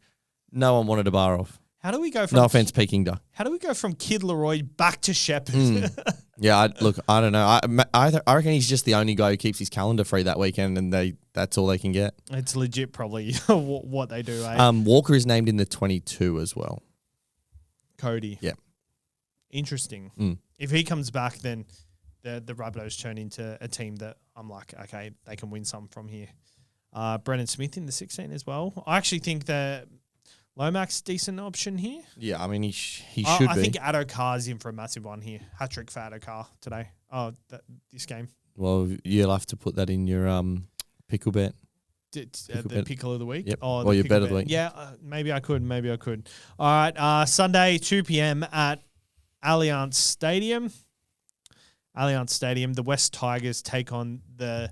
no one wanted to bar off. How do we go from... No offense, Peking Duck. How do we go from Kid Leroy back to Shepherd? Yeah, I don't know. I reckon he's just the only guy who keeps his calendar free that weekend, and that's all they can get. It's legit probably what they do, Walker is named in the 22 as well. Cody. Yeah. Interesting. If he comes back, then the Rabbitohs turn into a team that I'm like, okay, they can win some from here. Brennan Smith in the 16 as well. I actually think that Lomax's decent option here. Yeah, I mean, he should be. I think Addo-Carr's in for a massive one here. Hat-trick for Addo-Car today. This game. Well, you'll have to put that in your Picklebet. The pickle of the week? Yep. Or your bet of the week. Yeah, maybe I could. All right, Sunday, 2 p.m. at Allianz Stadium. The West Tigers take on the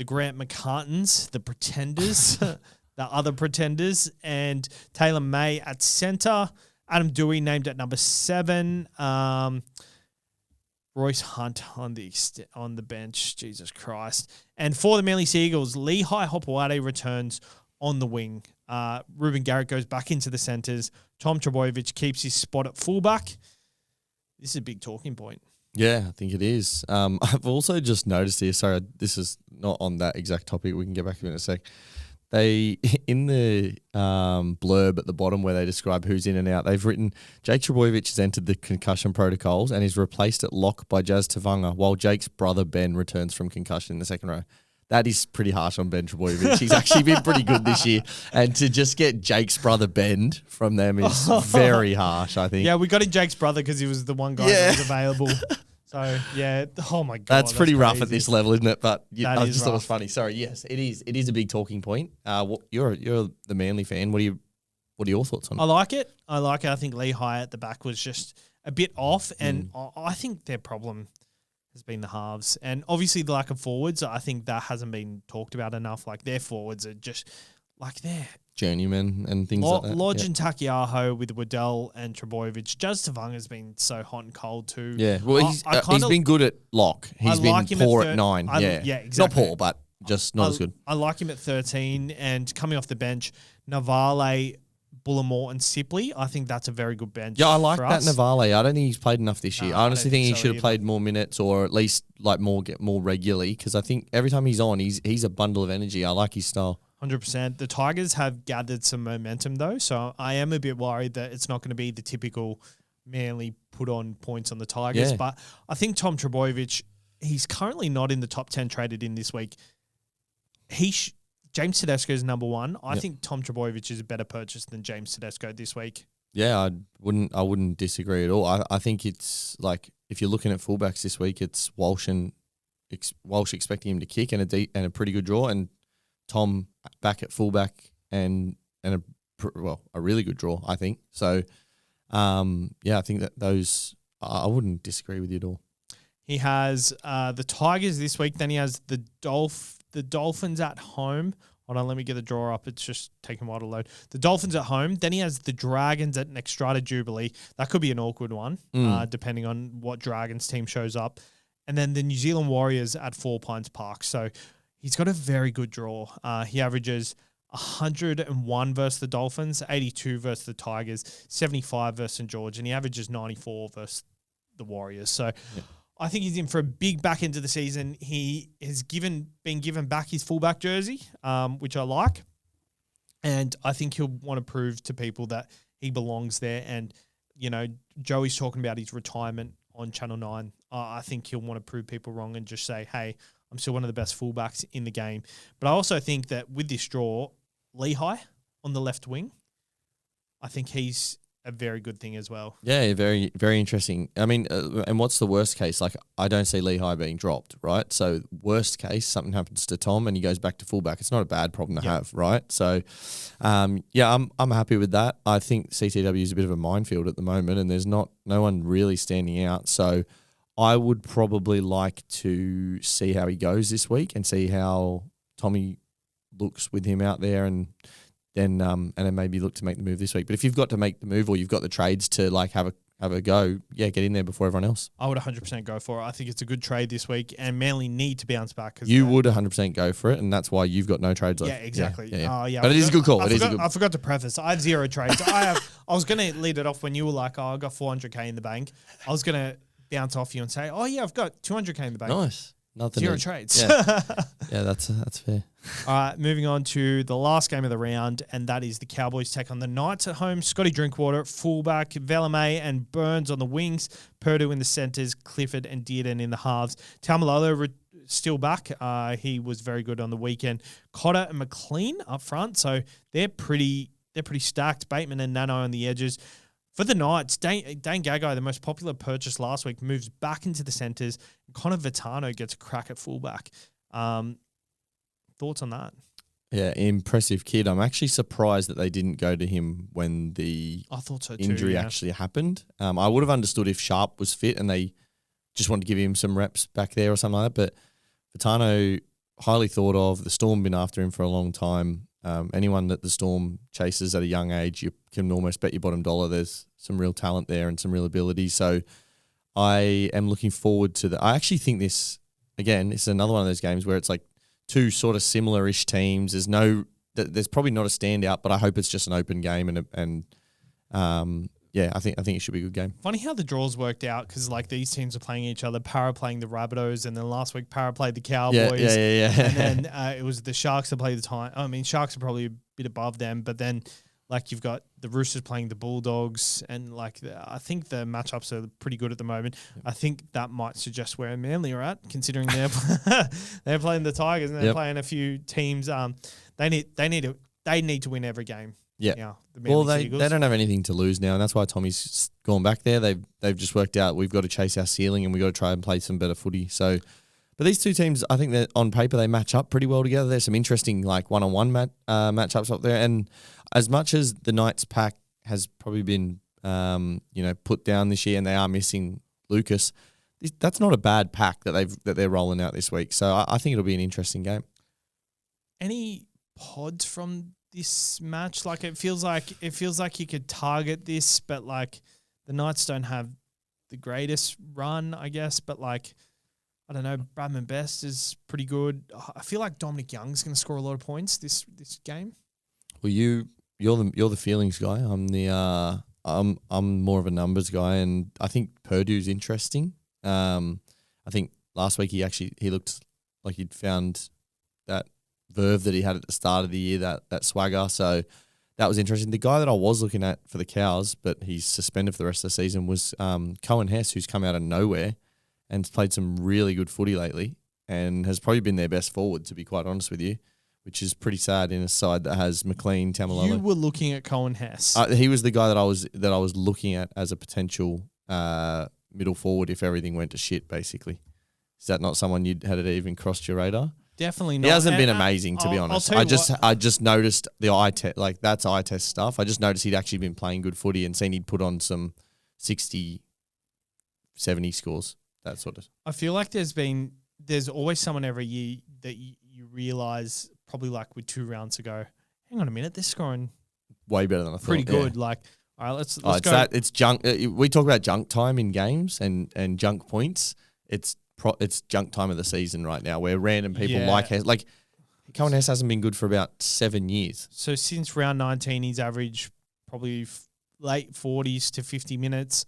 Grant McCartans, the Pretenders, the other Pretenders, and Taylor May at centre. Adam Dewey named at number 7. Royce Hunt on the bench. Jesus Christ. And for the Manly Seagulls, Lehigh Hopewade returns on the wing. Ruben Garrett goes back into the centres. Tom Trbojevic keeps his spot at fullback. This is a big talking point. Yeah, I think it is. I've also just noticed here, sorry, this is not on that exact topic. We can get back to it in a sec. They, in the blurb at the bottom where they describe who's in and out, they've written Jake Trbojevic has entered the concussion protocols and is replaced at lock by Jazz Tavanga, while Jake's brother Ben returns from concussion in the second row. That is pretty harsh on Ben Trbojevic. He's actually been pretty good this year. And to just get Jake's brother Ben from them is very harsh, I think. Yeah, we got in Jake's brother because he was the one guy that was available. So, yeah, oh my God. That's pretty rough at this level, isn't it? But I just thought it was funny. Sorry, yes, it is. It is a big talking point. You're the Manly fan. What are your thoughts on it? I like it. I think Lehigh at the back was just a bit off, and I think their problem has been the halves. And obviously the lack of forwards, I think that hasn't been talked about enough. Like, their forwards are just, like, they're journeyman and things like that. Lodge and Takiaho with Waddell and Trbojevic. Jazz Tavanga's been so hot and cold too. Yeah, well, he's been good at lock. He's been poor at 9. Yeah, exactly. Not poor, but just not as good. I like him at 13, and coming off the bench, Navale, Bullimore and Sipley. I think that's a very good bench. Yeah, I like that Navale. I don't think he's played enough this year. I honestly think he should have played more minutes, or at least like more regularly, because I think every time he's on, he's a bundle of energy. I like his style. 100%. The Tigers have gathered some momentum though, so I am a bit worried that it's not going to be the typical Manly put on points on the Tigers. Yeah. But I think Tom Trbojevic, he's currently not in the top 10 traded in this week. James Tedesco is number 1. I think Tom Trbojevic is a better purchase than James Tedesco this week. Yeah, I wouldn't disagree at all. I think it's like, if you're looking at fullbacks this week, it's Walsh expecting him to kick and a pretty good draw, and Tom back at fullback and a really good draw, I think. So, I think that those, I wouldn't disagree with you at all. He has the Tigers this week. Then he has the Dolphins at home. Hold on, let me get the draw up. It's just taking a while to load. The Dolphins at home. Then he has the Dragons at Nexstrata Jubilee. That could be an awkward one, depending on what Dragons team shows up. And then the New Zealand Warriors at 4 Pines Park. So he's got a very good draw. He averages 101 versus the Dolphins, 82 versus the Tigers, 75 versus St. George, and he averages 94 versus the Warriors. So I think he's in for a big back end of the season. He has been given back his fullback jersey, which I like. And I think he'll want to prove to people that he belongs there. And, you know, Joey's talking about his retirement on Channel 9. I think he'll want to prove people wrong and just say, hey, I'm still one of the best fullbacks in the game. But I also think that with this draw, Lehigh on the left wing, I think he's a very good thing as well. Yeah, very, very interesting. I mean, and what's the worst case? Like, I don't see Lehigh being dropped, right? So worst case, something happens to Tom and he goes back to fullback. It's not a bad problem to have, right? So, yeah, I'm happy with that. I think CTW is a bit of a minefield at the moment and there's no one really standing out. So I would probably like to see how he goes this week and see how Tommy looks with him out there and then maybe look to make the move this week. But if you've got to make the move or you've got the trades to like have a go, yeah, get in there before everyone else. I would 100% go for it. I think it's a good trade this week, and Manly need to bounce back. You would 100% go for it, and that's why you've got no trades left. Yeah, exactly. Yeah. But it is a good call. I forgot to preface. I have 0 trades. I was going to lead it off when you were like, "Oh, I got 400K in the bank." I was going to bounce off you and say, "Oh yeah, I've got 200K in the bank." Nice. Nothing. 0 trades. Yeah, yeah, that's fair. All right, moving on to the last game of the round, and that is the Cowboys take on the Knights at home. Scotty Drinkwater at fullback, Velame and Burns on the wings, Purdue in the centres, Clifford and Dearden in the halves. Taumalolo still back. He was very good on the weekend. Cotter and McLean up front, so they're pretty stacked. Bateman and Nano on the edges. For the Knights, Dane Gagai, the most popular purchase last week, moves back into the centres. Connor Vitano gets a crack at fullback. Thoughts on that? Yeah, impressive kid. I'm actually surprised that they didn't go to him when the I thought so injury actually happened. I would have understood if Sharp was fit and they just wanted to give him some reps back there or something like that. But Vitano, highly thought of. The Storm been after him for a long time. Anyone that the Storm chases at a young age, you can almost bet your bottom dollar there's some real talent there and some real ability. So I am looking forward to that. I actually think this, again, it's another one of those games where it's like two sort of similar-ish teams. There's probably not a standout, but I hope it's just an open game yeah, I think it should be a good game. Funny how the draws worked out because like these teams are playing each other. Para playing the Rabbitohs, and then last week Para played the Cowboys. Yeah. And then it was the Sharks that played the time. I mean, Sharks are probably a bit above them, but then like you've got the Roosters playing the Bulldogs, and like I think the matchups are pretty good at the moment. I think that might suggest where Manly are at, considering they're playing the Tigers and they're playing a few teams. They need to win every game. Yeah. Well, they don't have anything to lose now, and that's why Tommy's gone back there. They've just worked out we've got to chase our ceiling and we've got to try and play some better footy. So, but these two teams, I think that on paper they match up pretty well together. There's some interesting like one-on-one matchups up there, and as much as the Knights pack has probably been put down this year, and they are missing Lucas, that's not a bad pack that they're rolling out this week. So I think it'll be an interesting game. Any pods from this match? Like it feels like you could target this, but like the Knights don't have the greatest run, I guess. But like I don't know, Bradman Best is pretty good. I feel like Dominic Young's going to score a lot of points this game. Well, you're the feelings guy. I'm more of a numbers guy, and I think Purdue's interesting. I think last week he looked like he'd found that verve that he had at the start of the year, that swagger. So that was interesting. The guy that I was looking at for the Cows, but he's suspended for the rest of the season, was Cohen Hess, who's come out of nowhere and played some really good footy lately and has probably been their best forward, to be quite honest with you, which is pretty sad in a side that has McLean, Taumalolo. You were looking at Cohen Hess. He was the guy that I was looking at as a potential middle forward if everything went to shit, basically. Is that not someone had it even crossed your radar? Definitely not. He hasn't been amazing, to be honest. I just noticed the eye test, like that's eye test stuff. I just noticed he'd actually been playing good footy and seen he'd put on some 60, 70 scores, that sort of. I feel like there's always someone every year that you realise, probably like with 2 rounds ago, hang on a minute, they're scoring way better than I thought. Pretty good. Yeah. Like, all right, let's go. It's junk. We talk about junk time in games and junk points. It's junk time of the season right now, where random people like Cohen Hess hasn't been good for about 7 years. So since round 19, he's averaged probably late 40s to 50 minutes,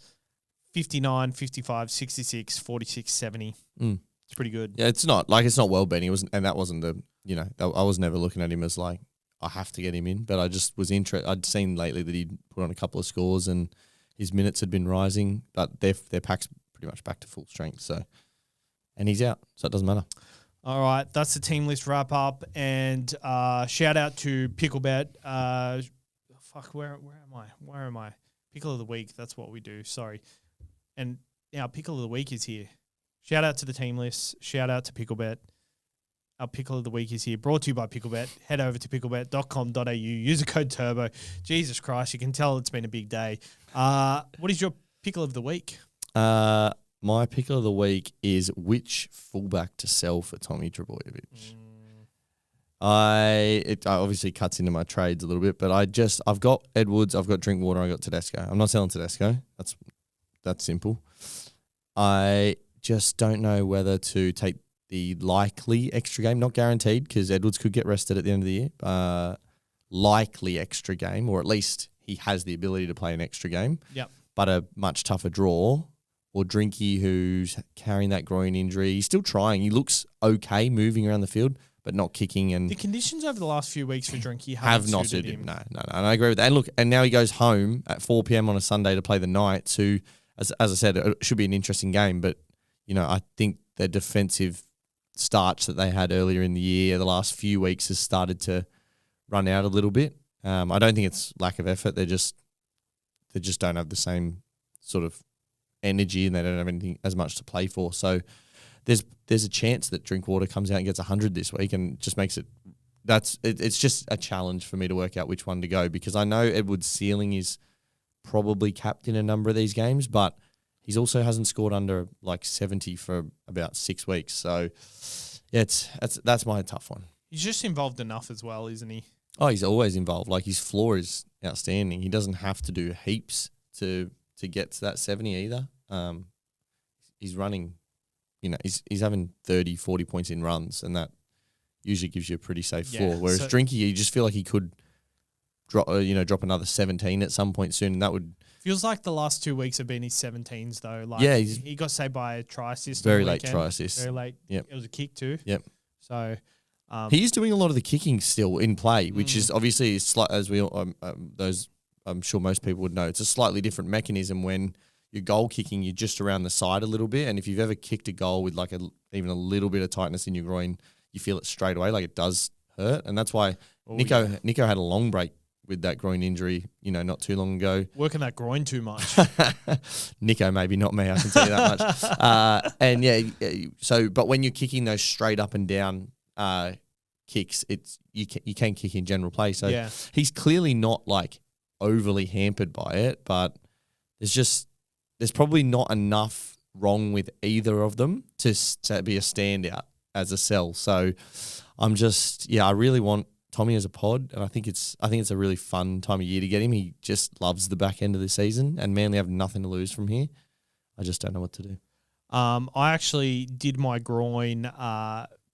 59, 55, 66, 46, 70. It's pretty good. Yeah, it's not well Ben. He wasn't, and that wasn't I was never looking at him as like, I have to get him in. But I just was interested. I'd seen lately that he'd put on a couple of scores and his minutes had been rising, but their pack's pretty much back to full strength. So, and he's out, so it doesn't matter. All right, that's the team list wrap up, and shout out to Picklebet. Where am I? Pickle of the week. That's what we do. Sorry, and our Pickle of the week is here. Shout out to the team list. Shout out to Picklebet. Our Pickle of the week is here. Brought to you by Picklebet. Head over to picklebet.com.au. Use the code TURBO. Jesus Christ, you can tell it's been a big day. What is your Pickle of the week? My Pickle of the week is which fullback to sell for Tommy Trbojevic. It obviously cuts into my trades a little bit, but I've got Edwards, I've got Drinkwater, I've got Tedesco. I'm not selling Tedesco. That's simple. I just don't know whether to take the likely extra game, not guaranteed, because Edwards could get rested at the end of the year. Likely extra game, or at least he has the ability to play an extra game. Yep. But a much tougher draw. Or Drinky, who's carrying that groin injury. He's still trying. He looks okay moving around the field, but not kicking. And the conditions over the last few weeks for Drinky have not suited him. No. And I agree with that. And look, and now he goes home at 4 p.m. on a Sunday to play the Knights, who, as I said, it should be an interesting game. But, I think their defensive starch that they had earlier in the year, the last few weeks, has started to run out a little bit. I don't think it's lack of effort. They just don't have the same sort of energy, and they don't have anything as much to play for. So there's a chance that Drinkwater comes out and gets 100 this week, and just makes it. It's just a challenge for me to work out which one to go, because I know Edwards' ceiling is probably capped in a number of these games, but he's also hasn't scored under like 70 for about 6 weeks. So yeah, that's my tough one. He's just involved enough as well, isn't he? Oh, he's always involved. Like, his floor is outstanding. He doesn't have to do heaps to get to that 70 either. He's running, he's having 30, 40 points in runs, and that usually gives you a pretty safe floor. Whereas Drinky, you just feel like he could drop another 17 at some point soon, and that would... Feels like the last 2 weeks have been his 17s though. Like, yeah, he got saved by a try assist. Very late try assist. Very late. Yep. It was a kick too. Yep. So... he is doing a lot of the kicking still in play, which is obviously as we all, I'm sure most people would know, it's a slightly different mechanism. When you're goal kicking, you're just around the side a little bit, and if you've ever kicked a goal with like even a little bit of tightness in your groin, you feel it straight away, like it does hurt, and that's why Nico had a long break with that groin injury, not too long ago. Working that groin too much. Nico, maybe not me, I can tell you that much. But when you're kicking those straight up and down kicks, you can kick in general play. So he's clearly not like overly hampered by it, but there's probably not enough wrong with either of them to be a standout as a sell. So I really want Tommy as a pod, and I think it's a really fun time of year to get him. He just loves the back end of the season, and Manly have nothing to lose from here. I just don't know what to do. I actually did my groin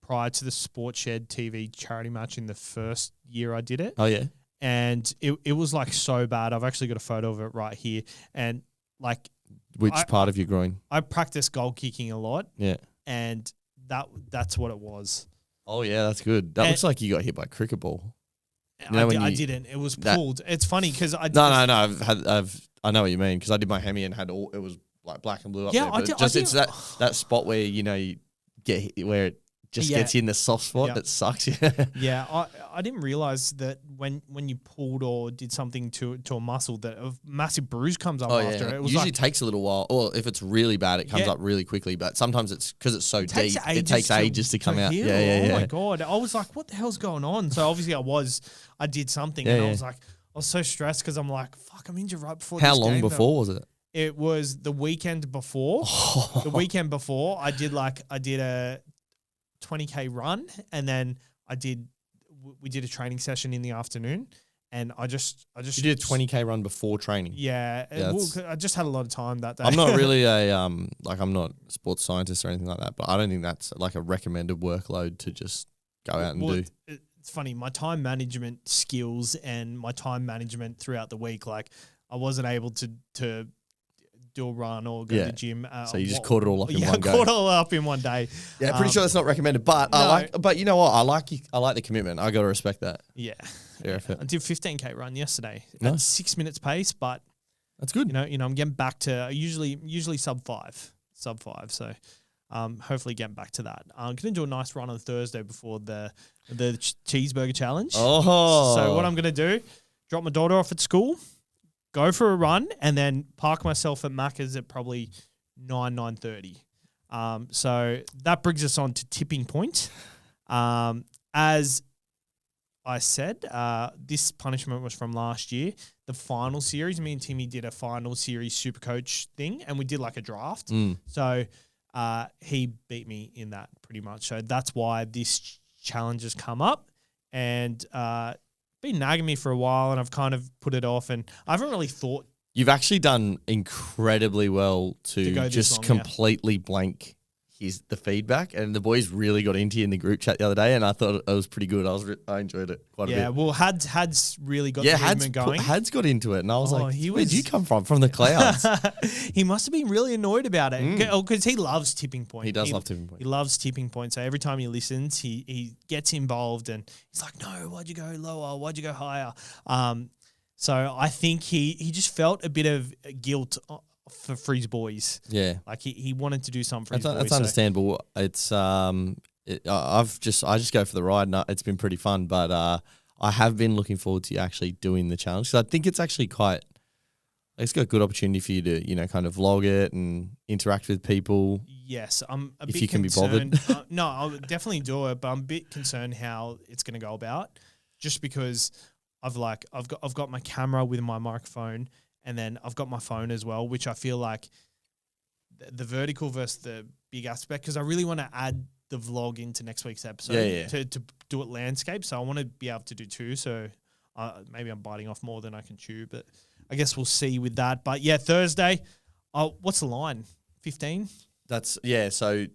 prior to the Sports Shed TV charity match in the first year I did it. Oh, yeah? And it was like so bad. I've actually got a photo of it right here. And like... Which part of your groin? I practice goal kicking a lot. Yeah. And that's what it was. Oh, yeah, that's good. That looks like you got hit by a cricket ball. I didn't. It was pulled. It's funny because I... No. I know what you mean, because I did my hemi and it was like black and blue up there. But it's that spot where, you get hit, where it just gets you in the soft spot that sucks. Yeah, I didn't realize that when you pulled or did something to a muscle that a massive bruise comes up after it. It usually takes a little while, or if it's really bad, it comes up really quickly. But sometimes it's because it's so deep, it takes ages to come out. Heal. Yeah. Oh my God, I was like, what the hell's going on? So obviously I did something, and I was like, I was so stressed because I'm like, fuck, I'm injured right before. How long before was it? It was the weekend before. The weekend before, I did a 20K run, and then we did a training session in the afternoon, and I just you did a 20K run before training. Yeah, I just had a lot of time that day. I'm not really I'm not a sports scientist or anything like that, but I don't think that's like a recommended workload to just go out and do. It's funny, my time management skills and my time management throughout the week, like I wasn't able to do a run or go to the gym. So you just caught it all up in one go. Yeah, caught it all up in one day. Yeah, pretty sure that's not recommended, but but you know what? I like the commitment. I got to respect that. Yeah. Fair effort. I did 15K run yesterday Nice. at 6 minutes pace, but that's good. You know, I'm getting back to usually sub 5. So hopefully getting back to that. I'm going to do a nice run on Thursday before the cheeseburger challenge. Oh. So what I'm going to do, drop my daughter off at school, go for a run, and then park myself at Macca's at probably 9:30. So that brings us on to tipping point. As I said, this punishment was from last year. The final series, me and Timmy did a final series SuperCoach thing, and we did like a draft. So he beat me in that pretty much. So that's why this challenge has come up, and been nagging me for a while, and I've kind of put it off, and I haven't really thought. You've actually done incredibly well to just completely blank the feedback, and the boys really got into you in the group chat the other day, and I thought it was pretty good. I enjoyed it quite a bit. Yeah, well, Had's really got the movement going. Had's got into it, and I was like, where did you come from? From the clouds. He must have been really annoyed about it because he loves tipping point. He does love tipping point. He loves tipping point. So every time he listens, he gets involved, and he's like, no, why'd you go lower? Why'd you go higher? So I think he just felt a bit of guilt for his boys. Yeah. Like he wanted to do something for his boys. That's understandable. It's I just go for the ride, and it's been pretty fun, but I have been looking forward to actually doing the challenge. So I think it's actually it's got a good opportunity for you to, you know, kind of vlog it and interact with people. Yes, I'm a bit concerned. If you can be bothered. No, I'll definitely do it, but I'm a bit concerned how it's going to go about, just because I've got my camera with my microphone, and then I've got my phone as well, which I feel like the vertical versus the big aspect, because I really want to add the vlog into next week's episode to do it landscape. So I want to be able to do two. So maybe I'm biting off more than I can chew, but I guess we'll see with that. But yeah, Thursday. What's the line? 15? So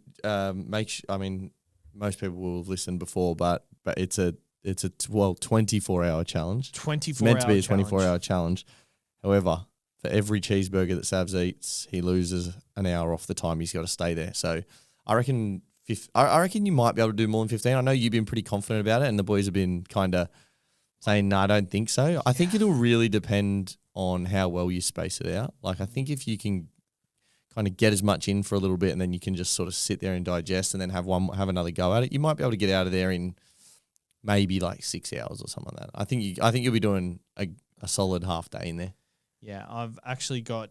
most people will have listened before, but it's a 24-hour challenge. 24 meant to be a 24-hour challenge. However, for every cheeseburger that Savs eats, he loses an hour off the time he's got to stay there. So I reckon you might be able to do more than 15. I know you've been pretty confident about it, and the boys have been kind of saying, no, I don't think so. Yeah. I think it'll really depend on how well you space it out. Like, I think if you can kind of get as much in for a little bit, and then you can just sort of sit there and digest, and then have another go at it, you might be able to get out of there in maybe like 6 hours or something like that. I think you'll be doing a solid half day in there. Yeah, I've actually got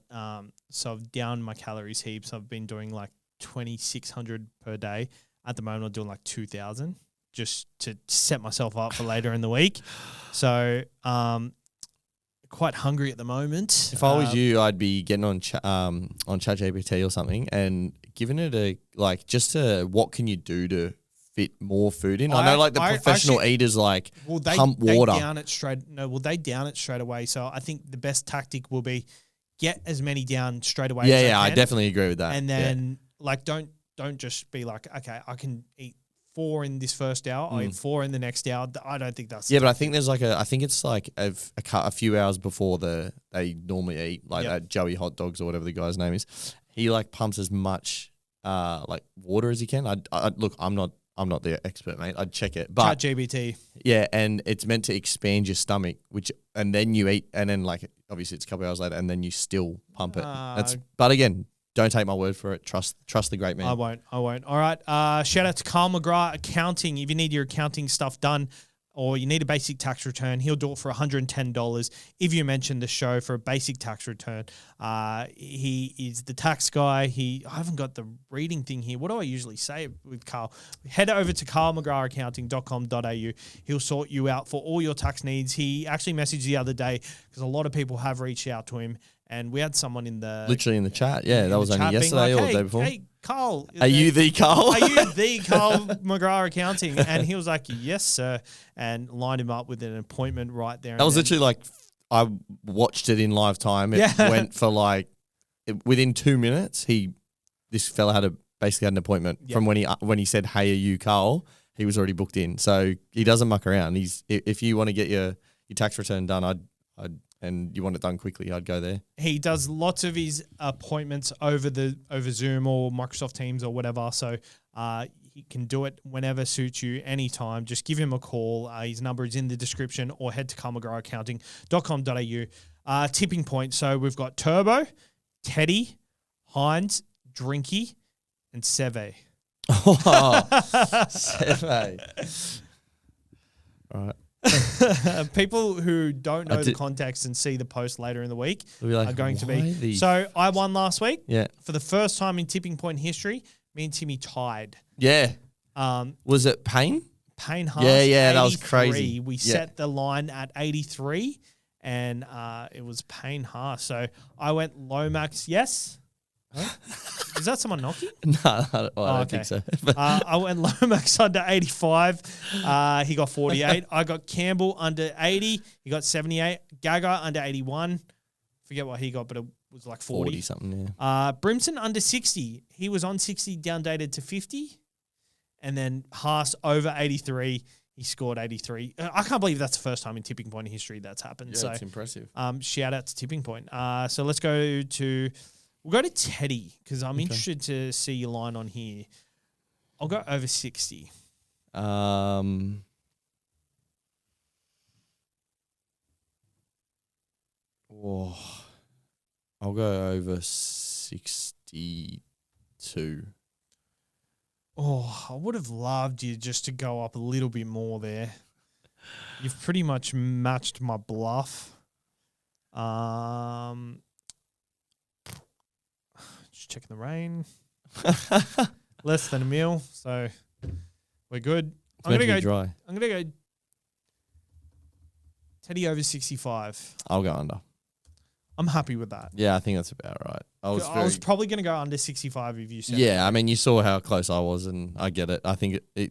so I've downed my calories heaps. I've been doing like 2,600 per day. At the moment, I'm doing like 2,000 just to set myself up for later in the week. So quite hungry at the moment. If I was you, I'd be getting on ChatGPT or something and giving it what can you do to fit more food in? I know like the professional eaters pump water. They down it straight away. So I think the best tactic will be get as many down straight away. Yeah, I definitely agree with that. And then don't just be like, okay, I can eat 4 in this first hour, I eat 4 in the next hour. I don't think that's but I think there's I think it's like a few hours before they normally eat that Joey hot dogs or whatever the guy's name is. He pumps as much water as he can. I'm not the expert, mate. I'd check it. But ChatGPT. Yeah, and it's meant to expand your stomach, and then you eat, and then obviously it's a couple hours later, and then you still pump it. But again, don't take my word for it. Trust the great man. I won't. All right. Shout out to Carl McGrath Accounting. If you need your accounting stuff done, or you need a basic tax return, he'll do it for $110 if you mention the show for a basic tax return. He is the tax guy. I haven't got the reading thing here. What do I usually say with Carl? Head over to carlmcgrathaccounting.com.au. He'll sort you out for all your tax needs. He actually messaged the other day because a lot of people have reached out to him, and we had someone literally in the chat. Yeah, that was only yesterday or the day before. Hey, Carl. Are you the Carl? Are you the Carl McGrath Accounting? And he was like, yes, sir. And lined him up with an appointment right there. That was literally I watched it in live time. It went for within 2 minutes, this fella basically had an appointment from when he said, hey, are you Carl? He was already booked in. So he doesn't muck around. If you want to get your tax return done, I'd and you want it done quickly, I'd go there. He does lots of his appointments over Zoom or Microsoft Teams or whatever. So he can do it whenever suits you, anytime. Just give him a call. His number is in the description, or head to carlmcgrathaccounting.com.au. Tipping point. So we've got Turbo, Teddy, Hines, Drinky, and Seve. Oh, Seve. All right. People who don't know the context and see the post later in the week like, are going to be. So I won last week. Yeah. For the first time in tipping point history, me and Timmy tied. Yeah. Was it Payne? Payne Haas. Yeah, that was crazy. We set the line at 83, and it was Payne Haas. So I went Lomax, yes. Huh? Is that someone knocking? No, I don't think so. I went Lomax under 85. He got 48. I got Campbell under 80. He got 78. Gaga under 81. Forget what he got, but it was like 40 something, yeah. Brimson under 60. He was on 60, downdated to 50. And then Haas over 83. He scored 83. I can't believe that's the first time in tipping point history that's happened. Yeah, so it's impressive. Shout out to tipping point. So let's go to... We'll go to Teddy because I'm interested to see your line on here. I'll go over 60. I'll go over 62. Oh, I would have loved you just to go up a little bit more there. You've pretty much matched my bluff. Just checking the rain. Less than a mil, so we're good. I'm gonna go Teddy over 65. I'll go under. I'm happy with that. Yeah, I think that's about right. I was probably going to go under 65 if you said I mean, you saw how close I was, and I get it. I think I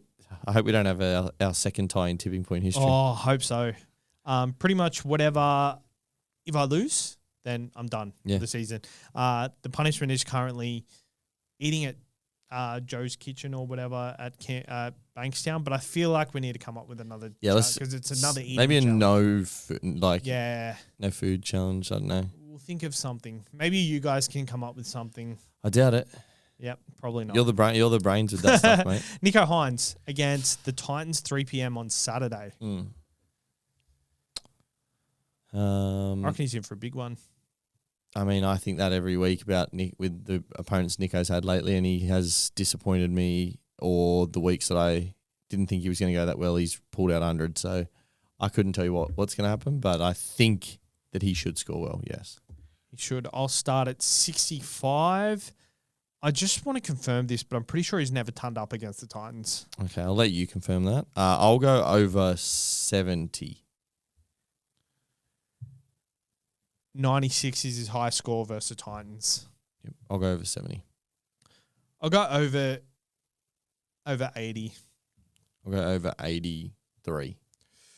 hope we don't have our second tie in tipping point history. Oh, I hope so. Pretty much whatever. If I lose, then I'm done for the season. The punishment is currently eating at Joe's Kitchen or whatever at Bankstown, but I feel like we need to come up with another because it's another eating maybe a challenge. no food challenge. I don't know. We'll think of something. Maybe you guys can come up with something. I doubt it. Yep, probably not. You're the brains with that stuff, mate. Nico Hines against the Titans, 3 p.m. on Saturday. I reckon he's in for a big one. I mean, I think that every week about Nick with the opponents Nico's had lately, and he has disappointed me. Or the weeks that I didn't think he was going to go that well, he's pulled out 100. So I couldn't tell you what's going to happen, but I think that he should score well. Yes, he should. I'll start at 65. I just want to confirm this, but I'm pretty sure he's never turned up against the Titans. Okay, I'll let you confirm that. I'll go over 70. 96 is his high score versus the Titans. Yep, I'll go over 70. I'll go over 80. I'll go over 83.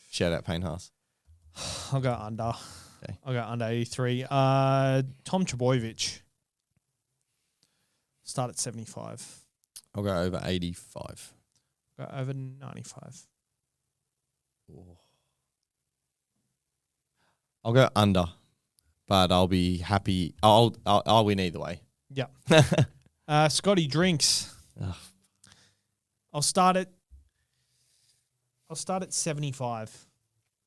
Shout out Payne Haas. I'll go under. Okay. I'll go under 83. Tom Trbojevic. Start at 75. I'll go over 85. Go over 95. Oh. I'll go under, but I'll be happy. I'll win either way. Yeah. Scotty Drinks. Ugh. I'll start at 75.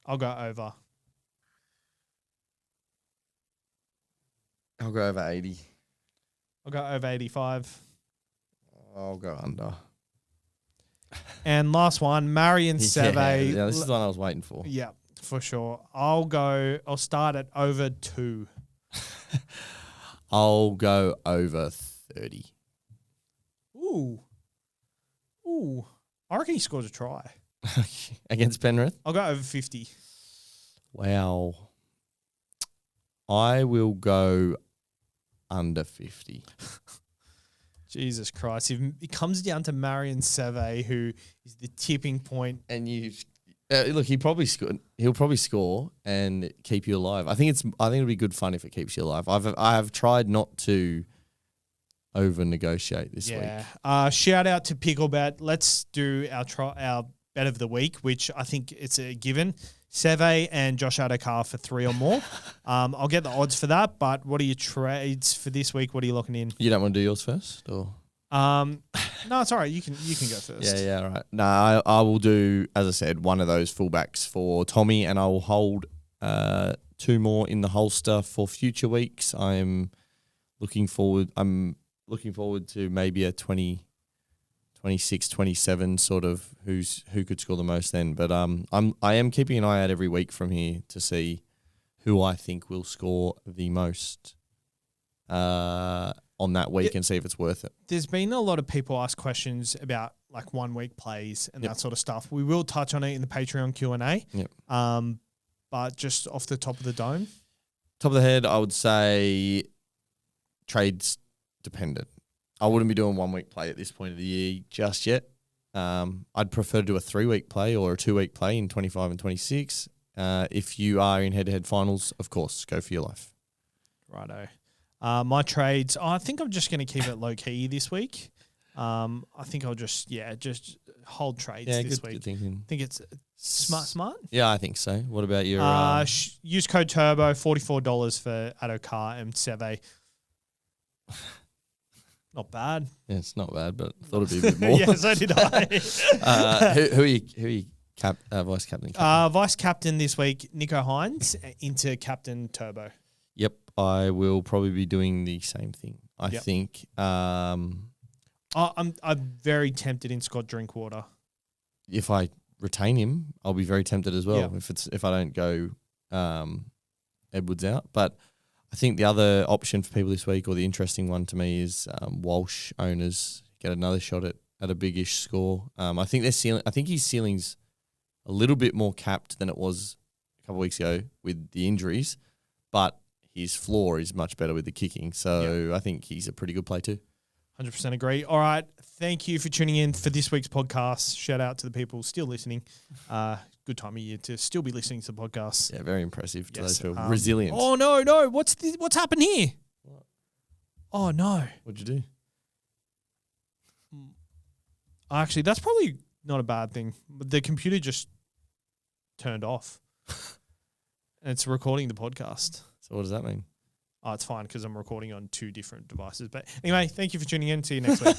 I'll go over. I'll go over 80. I'll go over 85. I'll go under. And last one, Marion Seve. Yeah, this is the one I was waiting for. Yeah, for sure. I'll start at over 2. I'll go over 30. Ooh. I reckon he scores a try. Against Penrith? I'll go over 50. Wow. I will go under 50. Jesus Christ. If it comes down to Marion Seve, who is the tipping point. And look, he'll probably score and keep you alive. I think it'll be good fun if it keeps you alive. I have tried not to over negotiate this week. Shout out to Picklebet. Let's do our bet of the week, which I think it's a given. Seve and Josh Adokar for 3 or more. I'll get the odds for that, but what are your trades for this week? What are you looking in? You don't want to do yours first? Or? No, it's all right. You can go first. Yeah, all right. No, I will do, as I said, one of those fullbacks for Tommy, and I will hold 2 more in the holster for future weeks. I'm looking forward to maybe a 26, 27 sort of who could score the most then. But I am keeping an eye out every week from here to see who I think will score the most on that week and see if it's worth it. There's been a lot of people ask questions about like 1 week plays and that sort of stuff. We will touch on it in the Patreon Q&A. Yep. But just off the top of the dome. Top of the head, I would say trades dependent. I wouldn't be doing 1 week play at this point of the year just yet. I'd prefer to do a 3-week play or a 2-week play in 25 and 26. If you are in head-to-head finals, of course, go for your life. Righto. My trades, I think I'm just going to keep it low-key this week. I think I'll just hold trades this week. Good thinking. I think it's smart. Yeah, I think so. What about your... use code TURBO, $44 for Adokar and Seve. Not bad. Yeah, it's not bad, but I thought it'd be a bit more. Yeah, so did I. Who are you vice captain? Vice captain this week, Nico Hines, into captain Turbo. Yep, I will probably be doing the same thing. I think. I'm very tempted in Scott Drinkwater. If I retain him, I'll be very tempted as well. Yep. If I don't go Edwards out, but I think the other option for people this week, or the interesting one to me, is Walsh owners get another shot at a big-ish score. I think his ceiling's a little bit more capped than it was a couple of weeks ago with the injuries, but his floor is much better with the kicking. So I think he's a pretty good play too. 100% agree. All right. Thank you for tuning in for this week's podcast. Shout out to the people still listening. Good time of year to still be listening to the podcast. Yeah, very impressive to those people. Resilient. Oh, no. What's happened here? What? Oh, no. What'd you do? Actually, that's probably not a bad thing. But the computer just turned off. And it's recording the podcast. So what does that mean? Oh, it's fine because I'm recording on 2 different devices. But anyway, thank you for tuning in. See you next week.